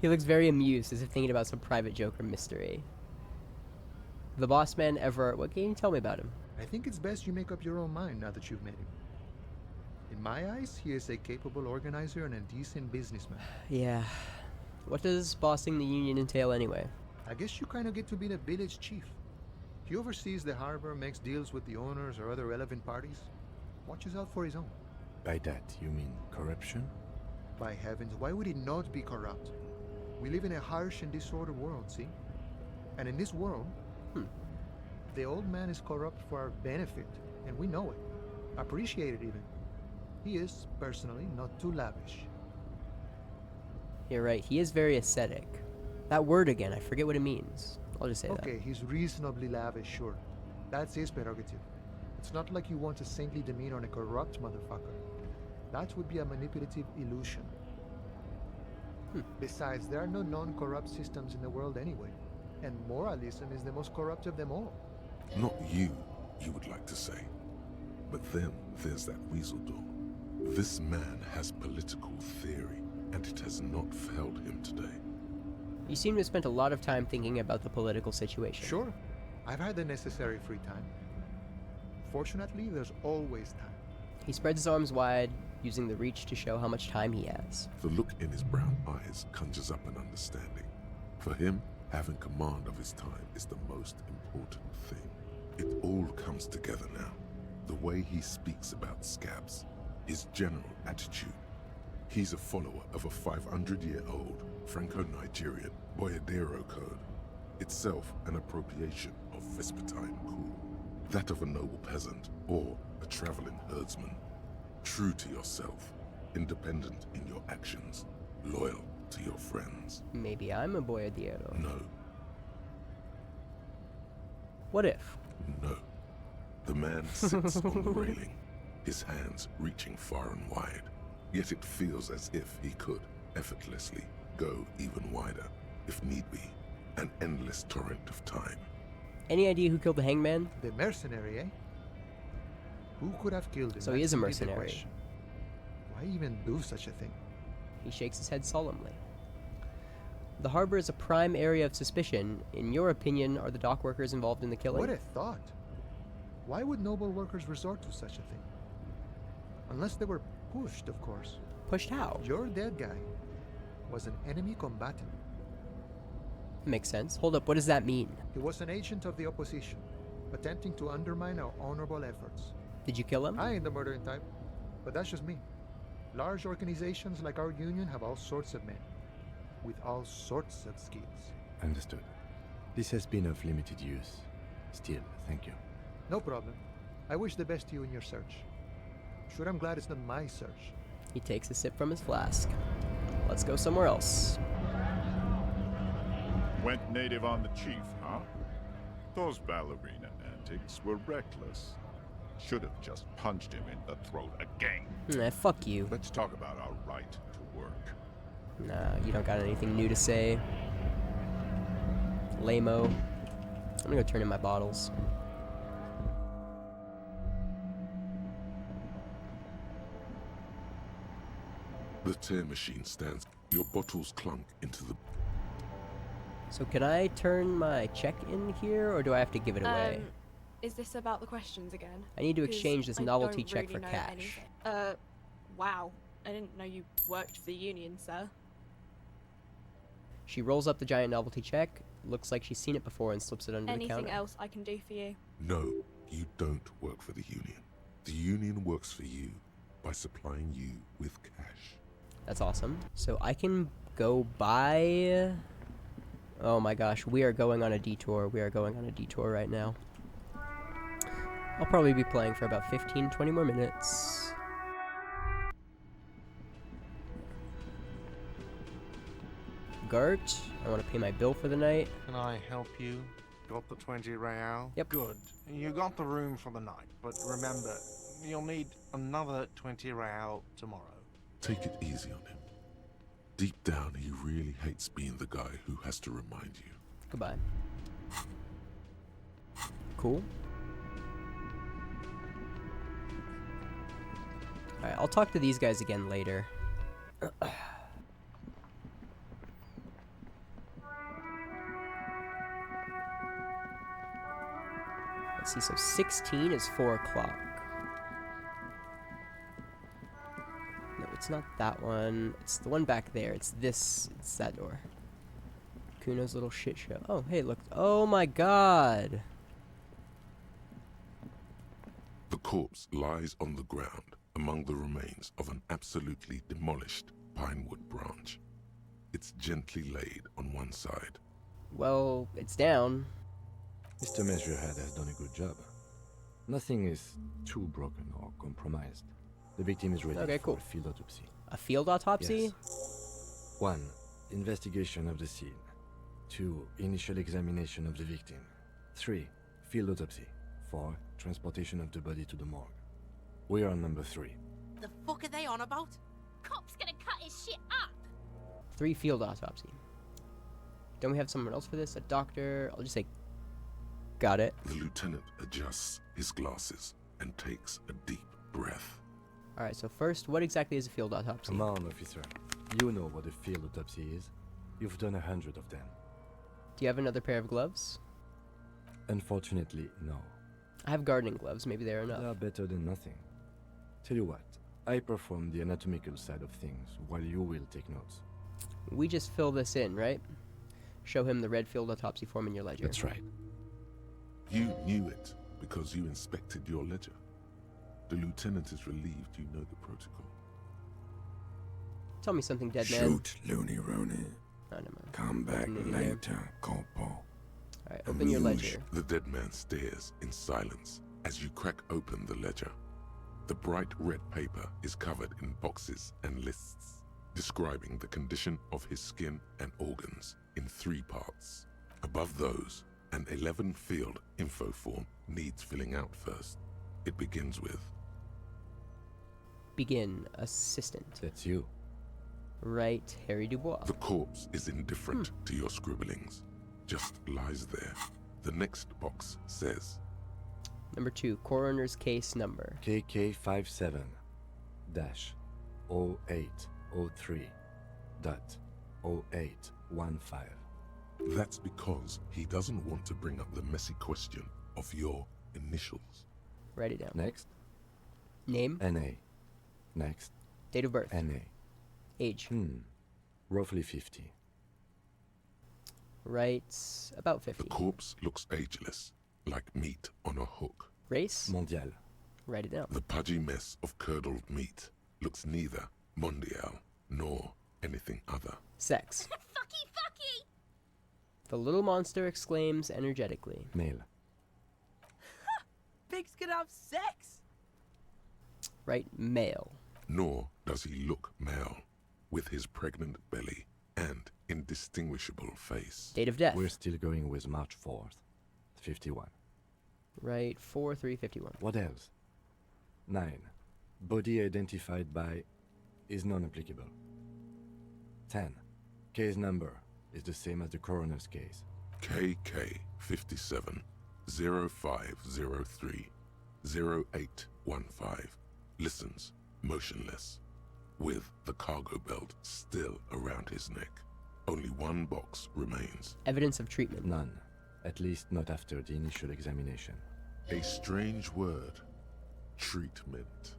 He looks very amused, as if thinking about some private joke or mystery. The boss man, Everard, what can you tell me about him? I think it's best you make up your own mind now that you've met him. In my eyes, he is a capable organizer and a decent businessman. Yeah. What does bossing the Union entail anyway? I guess you kind of get to be the village chief. He oversees the harbor, makes deals with the owners or other relevant parties, watches out for his own. By that, you mean corruption? By heavens, why would he not be corrupt? We live in a harsh and disordered world, see? And in this world, the old man is corrupt for our benefit, and we know it. Appreciate it even. He is, personally, not too lavish. You're right, he is very ascetic. That word again, I forget what it means. I'll just say that. Okay, he's reasonably lavish, sure. That's his prerogative. It's not like you want a saintly demeanor on a corrupt motherfucker. That would be a manipulative illusion. Besides, there are no non-corrupt systems in the world anyway. And moralism is the most corrupt of them all. Not you would like to say. But then there's that weasel door. This man has political theory, and it has not failed him today. You seem to have spent a lot of time thinking about the political situation. Sure. I've had the necessary free time. Fortunately, there's always time. He spreads his arms wide, using the reach to show how much time he has. The look in his brown eyes conjures up an understanding. For him, having command of his time is the most important thing. It all comes together now. The way he speaks about scabs, his general attitude. He's a follower of a 500-year-old Franco-Nigerian Boyadero code, itself an appropriation of Vespertine cool. That of a noble peasant or a traveling herdsman. True to yourself, independent in your actions, loyal to your friends. Maybe I'm a boyadero. No. What if? No. The man sits on the railing, his hands reaching far and wide. Yet it feels as if he could, effortlessly, go even wider, if need be. An endless torrent of time. Any idea who killed the hangman? The mercenary, eh? Who could have killed him? So he is a That's indeed the mercenary. question. Why even do such a thing? He shakes his head solemnly. The harbor is a prime area of suspicion. In your opinion, are the dock workers involved in the killing? What a thought. Why would noble workers resort to such a thing? Unless they were pushed, of course. Pushed how? Your dead guy was an enemy combatant. Makes sense. Hold up, what does that mean? He was an agent of the opposition, attempting to undermine our honorable efforts. Did you kill him? I ain't the murdering type, but that's just me. Large organizations like our union have all sorts of men, with all sorts of skills. Understood. This has been of limited use. Still, thank you. No problem. I wish the best to you in your search. Sure, I'm glad it's not my search. He takes a sip from his flask. Let's go somewhere else. Went native on the chief, huh? Those ballerina antics were reckless. Should have just punched him in the throat again. Nah, fuck you. Let's talk about our right to work. Nah, you don't got anything new to say. Lame-o. I'm gonna go turn in my bottles. The tear machine stands. Your bottles clunk into the... So can I turn my check in here, or do I have to give it away? Is this about the questions again? I need to 'Cause exchange this I novelty don't check really for know cash. anything. Wow. I didn't know you worked for the union, sir. She rolls up the giant novelty check. Looks like she's seen it before and slips it under the counter. Anything else I can do for you? No, you don't work for the Union. The Union works for you by supplying you with cash. That's awesome. So I can go buy... Oh my gosh, we are going on a detour. We are going on a detour right now. I'll probably be playing for about 15-20 more minutes. Gart, I want to pay my bill for the night. Can I help you? Got the 20 real? Yep. Good. You got the room for the night, but remember, you'll need another 20 real tomorrow. Take it easy on him. Deep down, he really hates being the guy who has to remind you. Goodbye. Cool. Alright, I'll talk to these guys again later. Let's see, so 16 is 4 o'clock. No, it's not that one. It's the one back there. It's this. It's that door. Kuno's little shit show. Oh, hey, look. Oh my god. The corpse lies on the ground among the remains of an absolutely demolished pinewood branch. It's gently laid on one side. Well, it's down. Mr. Measurehead has done a good job. Nothing is too broken or compromised. The victim is ready for a field autopsy. A field autopsy? Yes. 1. Investigation of the scene. 2. Initial examination of the victim. 3. Field autopsy. 4. Transportation of the body to the morgue. We are on number 3. The fuck are they on about? Cop's gonna cut his shit up! 3 field autopsy. Don't we have someone else for this? A doctor? I'll just say... Got it. The lieutenant adjusts his glasses and takes a deep breath. Alright, so first, what exactly is a field autopsy? Come on, officer. You know what a field autopsy is. You've done 100 of them. Do you have another pair of gloves? Unfortunately, no. I have gardening gloves. Maybe they're enough. They are better than nothing. Tell you what, I perform the anatomical side of things while you will take notes. We just fill this in, right? Show him the red field autopsy form in your ledger. That's right. You knew it because you inspected your ledger. The lieutenant is relieved you know the protocol. Tell me something, dead man. Shoot, Looney Rooney. Oh, never mind. Come back later, Corporal. Alright, open your ledger. The dead man stares in silence as you crack open the ledger. The bright red paper is covered in boxes and lists, describing the condition of his skin and organs in 3 parts. Above those, an 11-field info form needs filling out first. It begins with... Begin. Assistant. That's you. Right, Harry Dubois. The corpse is indifferent to your scribblings. Just lies there. The next box says... Number 2, coroner's case number. KK57-0803.0815. That's because he doesn't want to bring up the messy question of your initials. Write it down. Next. Name. NA. Next. Date of birth. NA. Age. Roughly 50. Right, about 50. The corpse looks ageless, like meat on a hook. Race. Mondial. Write it down. The pudgy mess of curdled meat looks neither mondial nor anything other. Sex. Fucky, fucky! The little monster exclaims energetically. Male. Pigs can have sex! Right, male. Nor does he look male, with his pregnant belly and indistinguishable face. Date of death. We're still going with March 4th, 51. Right, 4/3/51. What else? 9. Body identified by is non-applicable. 10. Case number is the same as the coroner's case. KK 57 0503 0815 listens motionless, with the cargo belt still around his neck. Only one box remains. Evidence of treatment. None. At least not after the initial examination. A strange word. Treatment.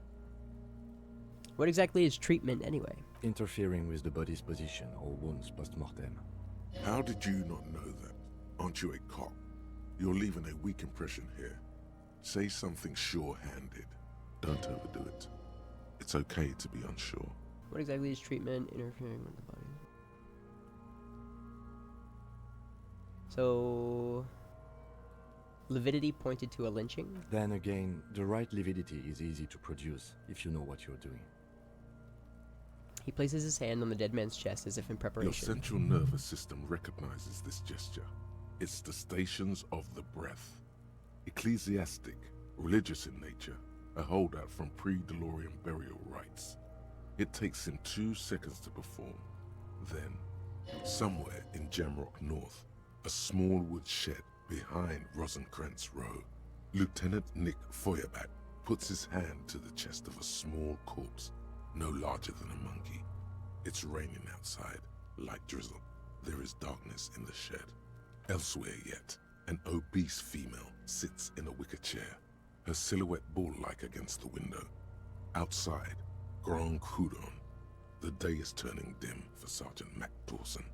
What exactly is treatment anyway? Interfering with the body's position or wounds post-mortem. How did you not know that? Aren't you a cop? You're leaving a weak impression here. Say something sure-handed. Don't overdo it. It's okay to be unsure. What exactly is treatment? Interfering with the body. So, lividity pointed to a lynching? Then again, the right lividity is easy to produce if you know what you're doing. He places his hand on the dead man's chest as if in preparation. Your central nervous system recognizes this gesture. It's the stations of the breath. Ecclesiastic, religious in nature, a holdout from pre-DeLorean burial rites. It takes him 2 seconds to perform. Then, somewhere in Jamrock North, a small wood shed behind Rosencrantz Row, Lieutenant Nick Feuerbach puts his hand to the chest of a small corpse, no larger than a monkey. It's raining outside, light drizzle. There is darkness in the shed. Elsewhere yet, an obese female sits in a wicker chair, her silhouette bull-like against the window. Outside, Grand Coudon. The day is turning dim for Sergeant Mac Dawson.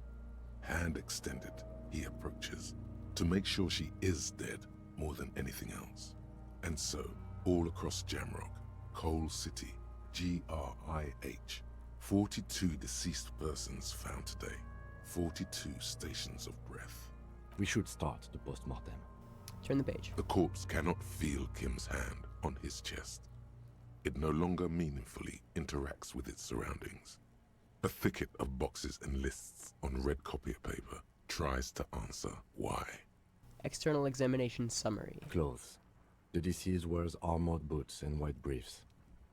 Hand extended, he approaches, to make sure she is dead more than anything else. And so, all across Jamrock, Coal City, GRIH, 42 deceased persons found today, 42 stations of breath. We should start the post-mortem. Turn the page. The corpse cannot feel Kim's hand on his chest. It no longer meaningfully interacts with its surroundings. A thicket of boxes and lists on red copier paper tries to answer why. External examination summary. Clothes. The deceased wears armored boots and white briefs.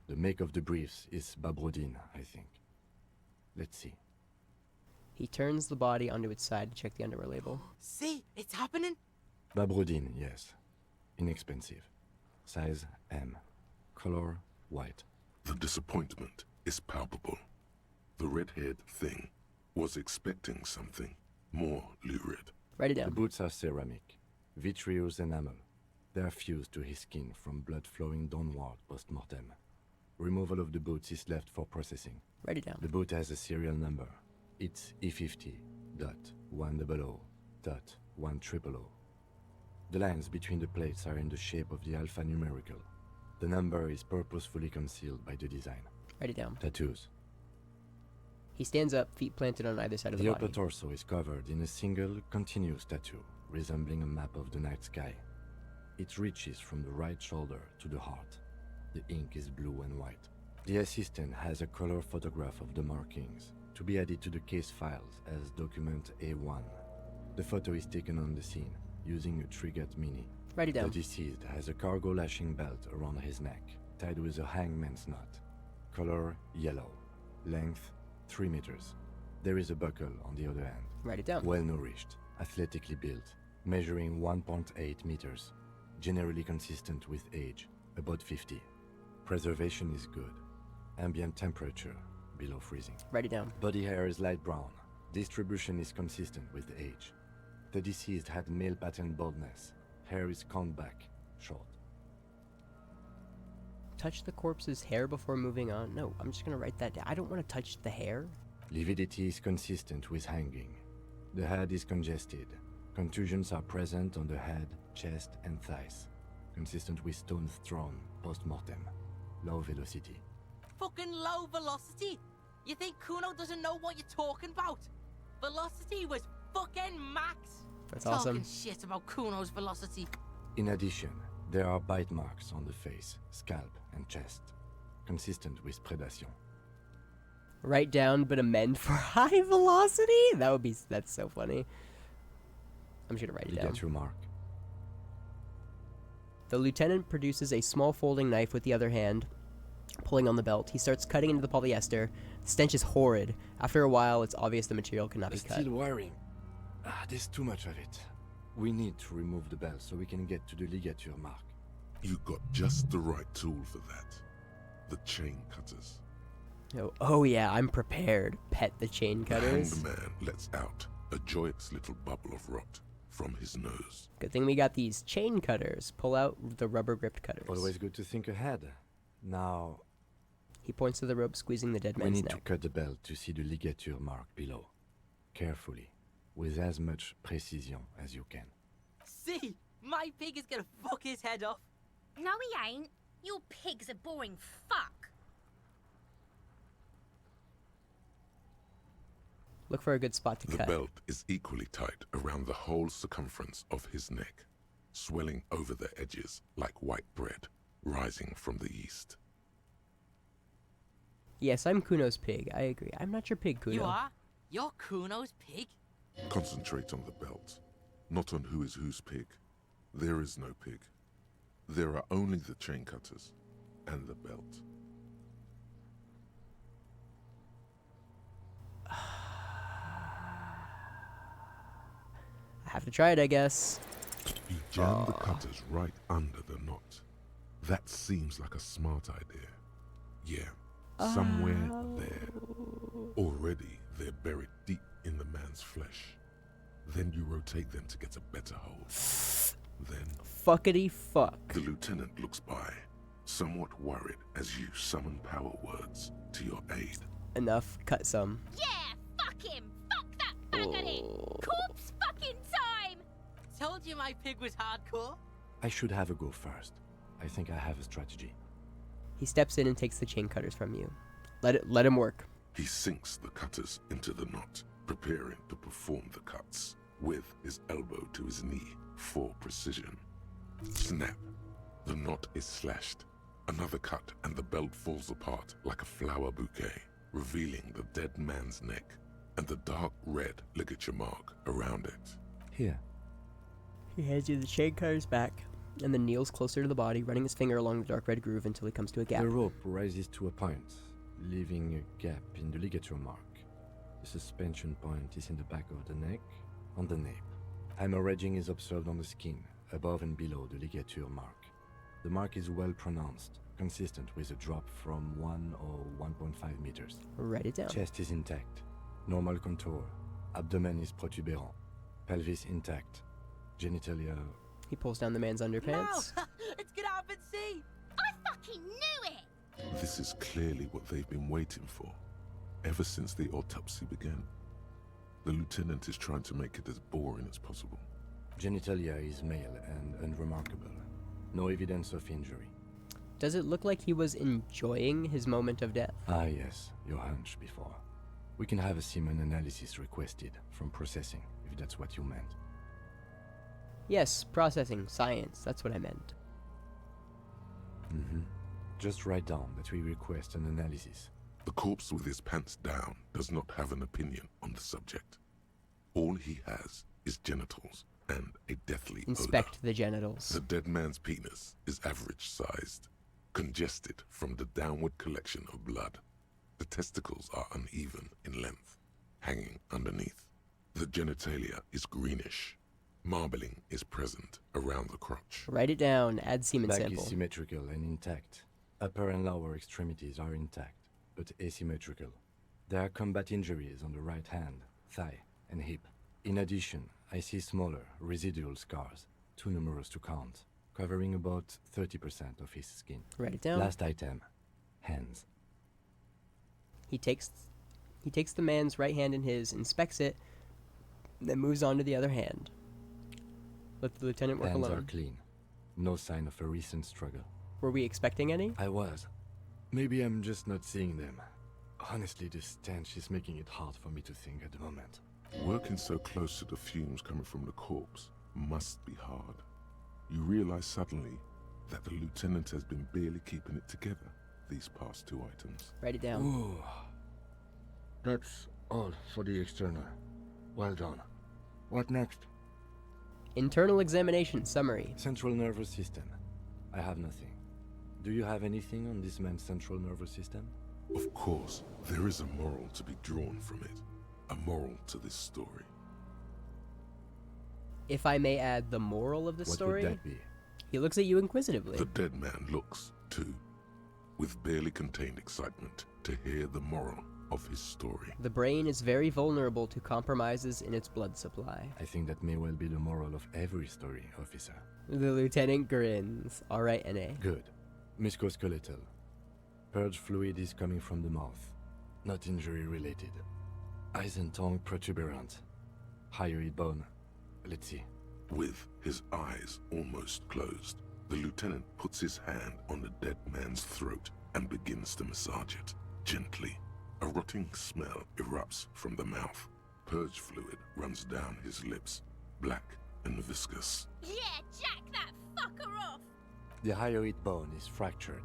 The make of the briefs is Babrodine, I think. Let's see. He turns the body onto its side to check the underwear label. See, it's happening. Babrodine, yes. Inexpensive. Size M. Color white. The disappointment is palpable. The red-haired thing was expecting something more lurid. Write it down. The boots are ceramic, vitreous enamel. They are fused to his skin from blood flowing downward post-mortem. Removal of the boots is left for processing. Write it down. The boot has a serial number. It's E50.100.100. The lines between the plates are in the shape of the alphanumerical. The number is purposefully concealed by the design. Write it down. Tattoos. He stands up, feet planted on either side of the The body. upper torso is covered in a single, continuous tattoo, resembling a map of the night sky. It reaches from the right shoulder to the heart. The ink is blue and white. The assistant has a color photograph of the markings, to be added to the case files as document A1. The photo is taken on the scene, using a Trigat Mini. Write it down. The deceased has a cargo lashing belt around his neck, tied with a hangman's knot. Color yellow. Length 3 meters. There is a buckle on the other end. Write it down. Well nourished, athletically built, measuring 1.8 meters. Generally consistent with age, about 50. Preservation is good. Ambient temperature, below freezing. Write it down. Body hair is light brown. Distribution is consistent with age. The deceased had male pattern baldness. Hair is combed back, short. Touch the corpse's hair before moving on. No, I'm just gonna write that down. I don't want to touch the hair. Lividity is consistent with hanging. The head is congested. Contusions are present on the head, chest, and thighs. Consistent with stones thrown post-mortem. Low velocity. Fucking low velocity? You think Kuno doesn't know what you're talking about? Velocity was fucking max. That's Talking awesome. shit about Kuno's velocity. In addition, there are bite marks on the face, scalp, and chest. Consistent with predation. Write down but amend for high velocity? That's so funny. I'm just gonna wr't it down. Get your mark. The lieutenant produces a small folding knife with the other hand, pulling on the belt. He starts cutting into the polyester. The stench is horrid. After a while, it's obvious the material cannot be cut. Still wiring. There's too much of it. We need to remove the belt so we can get to the ligature mark. You got just the right tool for that. The chain cutters. Oh yeah, I'm prepared. Pet the chain cutters. The man lets out a joyous little bubble of rot from his nose. Good thing we got these chain cutters. Pull out the rubber gripped cutters. Always good to think ahead. Now... He points to the rope squeezing the dead man's neck. We need to cut the belt to see the ligature mark below. Carefully, with as much precision as you can. See? My pig is gonna fuck his head off. No, he ain't. Your pig's a boring fuck. Look for a good spot to cut. The belt is equally tight around the whole circumference of his neck, swelling over the edges like white bread rising from the yeast. Yes, I'm Kuno's pig. I agree. I'm not your pig, Kuno. You are? You're Kuno's pig? Concentrate on the belt, not on who is whose pig. There is no pig. There are only the chain cutters and the belt. I have to try it, I guess. You jam the cutters right under the knot. That seems like a smart idea. Yeah, somewhere there. Already, they're buried deep in the man's flesh. Then you rotate them to get a better hold. Then... Fuckity fuck. The lieutenant looks by, somewhat worried as you summon power words to your aid. Enough. Cut some. Yeah, fuck him. Fuck that faggot. Corpse fucking time. Told you my pig was hardcore. I should have a go first. I think I have a strategy. He steps in and takes the chain cutters from you. Let him work. He sinks the cutters into the knot, preparing to perform the cuts, with his elbow to his knee for precision. Snap. The knot is slashed. Another cut and the belt falls apart like a flower bouquet, revealing the dead man's neck and the dark red ligature mark around it. Here. He hands you the chain cutters back, and then kneels closer to the body, running his finger along the dark red groove until he comes to a gap. The rope rises to a point, leaving a gap in the ligature mark. The suspension point is in the back of the neck, on the nape. Hemorrhaging is observed on the skin, above and below the ligature mark. The mark is well pronounced, consistent with a drop from 1 or 1.5 meters. Write it down. Chest is intact, normal contour. Abdomen is protuberant, pelvis intact, genitalia... He pulls down the man's underpants. No! It's gonna happen, see? I fucking knew it! This is clearly what they've been waiting for, ever since the autopsy began. The lieutenant is trying to make it as boring as possible. Genitalia is male and unremarkable. No evidence of injury. Does it look like he was enjoying his moment of death? Ah yes, your hunch before. We can have a semen analysis requested from processing, if that's what you meant. Yes, processing, science, that's what I meant. Just write down that we request an analysis. The corpse with his pants down does not have an opinion on the subject. All he has is genitals and a deathly Inspect odor. the genitals. The dead man's penis is average-sized, congested from the downward collection of blood. The testicles are uneven in length, hanging underneath. The genitalia is greenish. Marbling is present around the crotch. Write it down. Add semen Back sample. is symmetrical and intact. Upper and lower extremities are intact, but asymmetrical. There are combat injuries on the right hand, thigh, and hip. In addition, I see smaller, residual scars, too numerous to count, covering about 30% of his skin. Write it down. Last item, hands. He takes the man's right hand in his, inspects it, then moves on to the other hand. Let the lieutenant work Hands alone. are clean. No sign of a recent struggle. Were we expecting any? I was. Maybe I'm just not seeing them. Honestly, this stench is making it hard for me to think at the moment. Working so close to the fumes coming from the corpse must be hard. You realize suddenly that the lieutenant has been barely keeping it together these past 2 items. Write it down. Ooh. That's all for the external. Well done. What next? Internal examination summary. Central nervous system. I have nothing. Do you have anything on this man's central nervous system? Of course, there is a moral to be drawn from it. A moral to this story. If I may add the moral of the story, What would that be? he looks at you inquisitively. The dead man looks, too, with barely contained excitement to hear the moral of his story. The brain is very vulnerable to compromises in its blood supply. I think that may well be the moral of every story, officer. The lieutenant grins. All right, NA. Good. Musculoskeletal. Purge fluid is coming from the mouth. Not injury related. Eyes and tongue protuberant. Hyoid bone. Let's see. With his eyes almost closed, the lieutenant puts his hand on the dead man's throat and begins to massage it, gently. A rotting smell erupts from the mouth. Purge fluid runs down his lips, black and viscous. Yeah, jack that fucker off! The hyoid bone is fractured.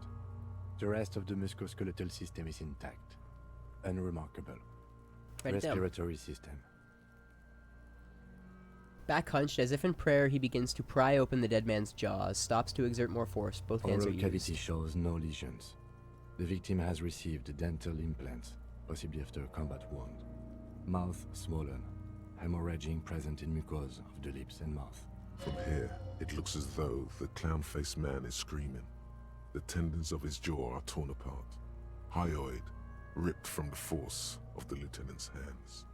The rest of the musculoskeletal system is intact. Unremarkable. Write it down. Respiratory system. Back hunched, as if in prayer, he begins to pry open the dead man's jaws, stops to exert more force. Both hands are Oral cavity used. shows no lesions. The victim has received dental implants, possibly after a combat wound. Mouth swollen. Hemorrhaging present in mucosa of the lips and mouth. From here, it looks as though the clown-faced man is screaming. The tendons of his jaw are torn apart. Hyoid ripped from the force of the lieutenant's hands.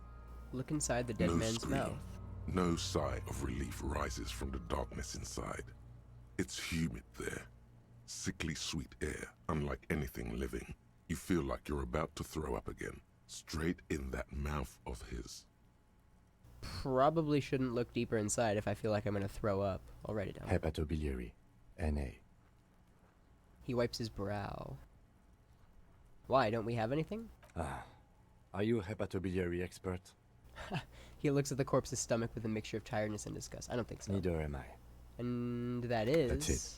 Look inside the dead No man's scream. mouth. No sigh of relief rises from the darkness inside. It's humid there. Sickly sweet air, unlike anything living. You feel like you're about to throw up again, straight in that mouth of his. Probably shouldn't look deeper inside if I feel like I'm going to throw up. I'll write it down. Hepatobiliary. NA. He wipes his brow. Why, don't we have anything? Are you a hepatobiliary expert? He looks at the corpse's stomach with a mixture of tiredness and disgust. I don't think so. Neither am I. And that is... That's it.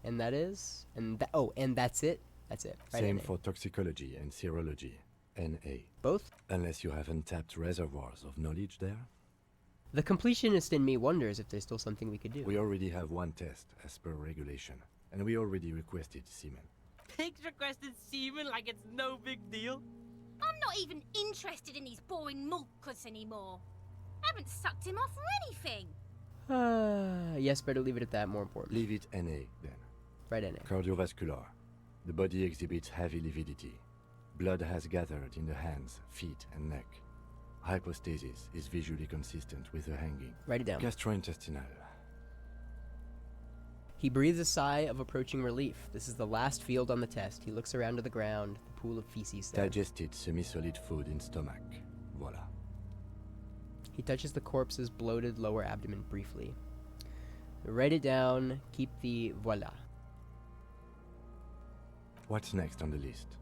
And that is... And that... Oh, and that's it? That's it. Right. Same NA. for toxicology and serology. NA. Both? Unless you have untapped reservoirs of knowledge there. The completionist in me wonders if there's still something we could do. We already have one test as per regulation. And we already requested semen. Pigs requested semen like it's no big deal. I'm not even interested in these boring mulkers anymore. I haven't sucked him off or anything. Yes, better leave it at that, more important. Leave it NA then. Right, NA. Cardiovascular. The body exhibits heavy lividity. Blood has gathered in the hands, feet, and neck. Hypostasis is visually consistent with the hanging. Write it down. Gastrointestinal. He breathes a sigh of approaching relief. This is the last field on the test. He looks around to the ground, the pool of feces there. Digested semi-solid food in stomach. Voila. He touches the corpse's bloated lower abdomen briefly. Write it down. Keep the voila. What's next on the list?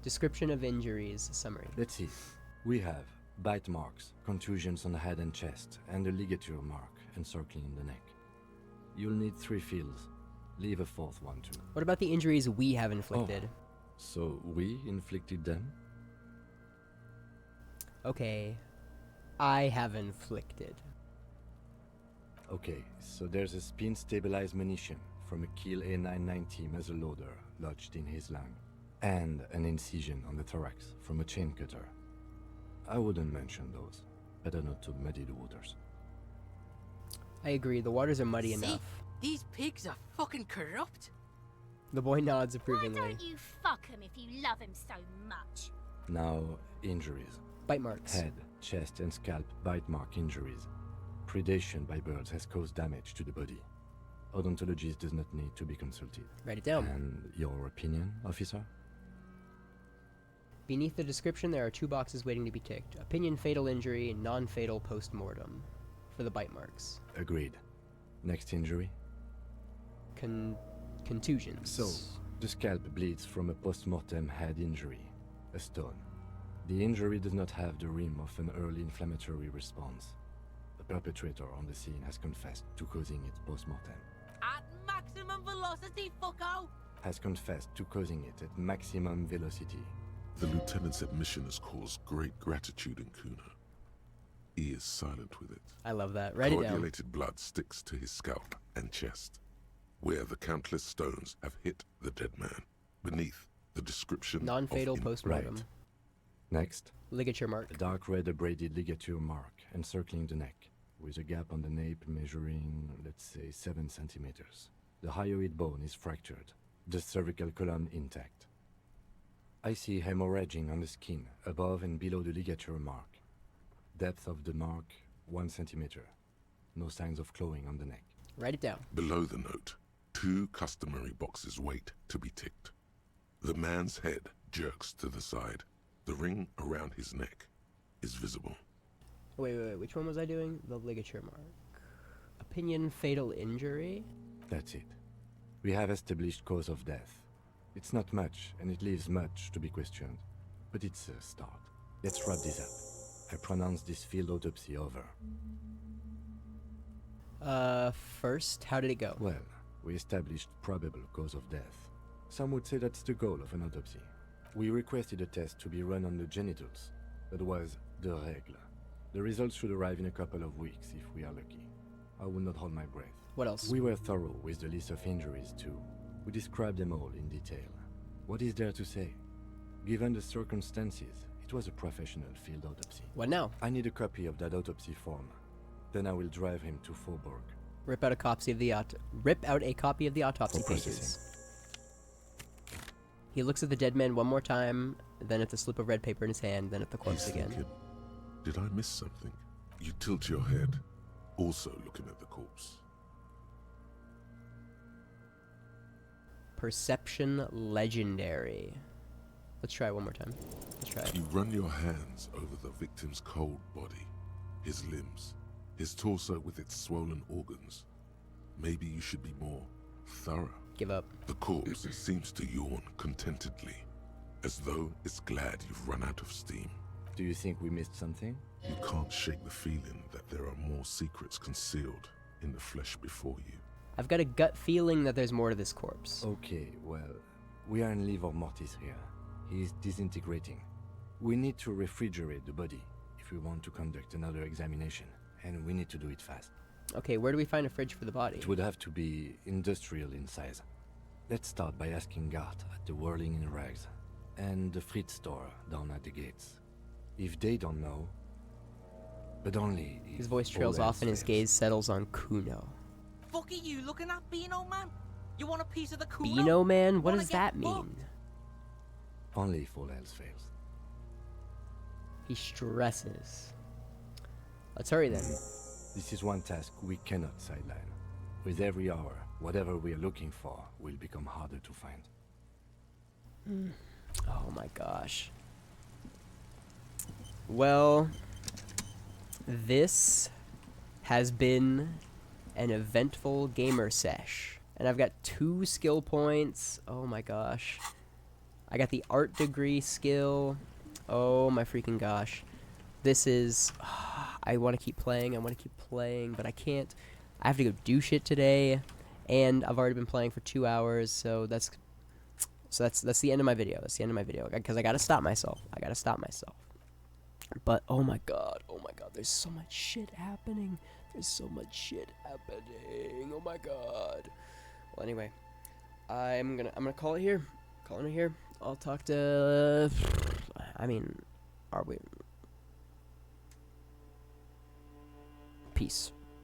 Description of injuries. Summary. Let's see. We have bite marks, contusions on the head and chest, and a ligature mark encircling the neck. You'll need 3 fields. Leave a 4th one too. What about the injuries we have inflicted? Oh, so we inflicted them? Okay. I have inflicted. Okay, so there's a spin-stabilized munition from a Kiel A990 muzzleloader lodged in his lung, and an incision on the thorax from a chain cutter. I wouldn't mention those. Better not to muddy the waters. I agree, the waters are muddy See? enough. These pigs are fucking corrupt. The boy nods Why approvingly. don't you fuck him if you love him so much? Now, injuries. Bite marks. Head, chest, and scalp bite mark injuries. Predation by birds has caused damage to the body. Odontologist does not need to be consulted. Write it down. And your opinion, officer? Beneath the description, there are 2 boxes waiting to be ticked. Opinion fatal injury, non-fatal post-mortem. For the bite marks. Agreed. Next injury? Contusions. So, the scalp bleeds from a post-mortem head injury, a stone. The injury does not have the rim of an early inflammatory response. The perpetrator on the scene has confessed to causing it post-mortem. At maximum velocity, fucko! Has confessed to causing it at maximum velocity. The lieutenant's admission has caused great gratitude in Kuna. He is silent with it. I love that. Write it down. Coagulated blood sticks to his scalp and chest. where the countless stones have hit the dead man. Beneath, the description Non-fatal of postmortem. Right. Next, Ligature mark. a dark red abraded ligature mark encircling the neck, with a gap on the nape measuring, let's say, 7 centimeters. The hyoid bone is fractured, the cervical column intact. I see hemorrhaging on the skin, above and below the ligature mark. Depth of the mark, 1 centimeter. No signs of clawing on the neck. Write it down. Below the note, 2 customary boxes wait to be ticked. The man's head jerks to the side. The ring around his neck is visible. Wait. Which one was I doing? The ligature mark. Opinion fatal injury? That's it. We have established cause of death. It's not much, and it leaves much to be questioned. But it's a start. Let's wrap this up. I pronounce this field autopsy over. First, how did it go? Well, we established probable cause of death. Some would say that's the goal of an autopsy. We requested a test to be run on the genitals. That was the règle. The results should arrive in a couple of weeks if we are lucky. I will not hold my breath. What else? We were thorough with the list of injuries too. We described them all in detail. What is there to say? Given the circumstances, it was a professional field autopsy. What now? I need a copy of that autopsy form. Then I will drive him to Faubourg. Rip out a copy of the autopsy pages. He looks at the dead man one more time, then at the slip of red paper in his hand, then at the corpse He's again. thinking, did I miss something? You tilt your head, also looking at the corpse. Perception legendary. Let's try it one more time. Let's try it. You run your hands over the victim's cold body, his limbs, his torso with its swollen organs. Maybe you should be more thorough. Give up. The corpse seems to yawn contentedly, as though it's glad you've run out of steam. Do you think we missed something? You can't shake the feeling that there are more secrets concealed in the flesh before you. I've got a gut feeling that there's more to this corpse. Okay, well, we are in livor mortis here. He is disintegrating. We need to refrigerate the body if we want to conduct another examination, and we need to do it fast. Okay, where do we find a fridge for the body? It would have to be industrial in size. Let's start by asking Gart at the Whirling in Rags and the Fritz store down at the gates. If they don't know, but only if His voice trails all off and his else gaze settles on Kuno. Fuck are you looking at, Beano Man? You want a piece of the Kuno? Beano Man? What Wanna does get that fucked? mean? Only if all else fails. He stresses. Let's hurry then. This is one task we cannot sideline. With every hour, whatever we are looking for will become harder to find. Oh my gosh. Well, this has been an eventful gamer sesh. And I've got 2 skill points. Oh my gosh. I got the art degree skill. Oh my freaking gosh. This is... I want to keep playing, but I can't. I have to go do shit today, and I've already been playing for 2 hours, so that's the end of my video. That's the end of my video, because I gotta stop myself. But oh my god, there's so much shit happening. Oh my god. Well, anyway, I'm gonna call it here. Calling it here. I'll talk to. I mean, are we? Peace.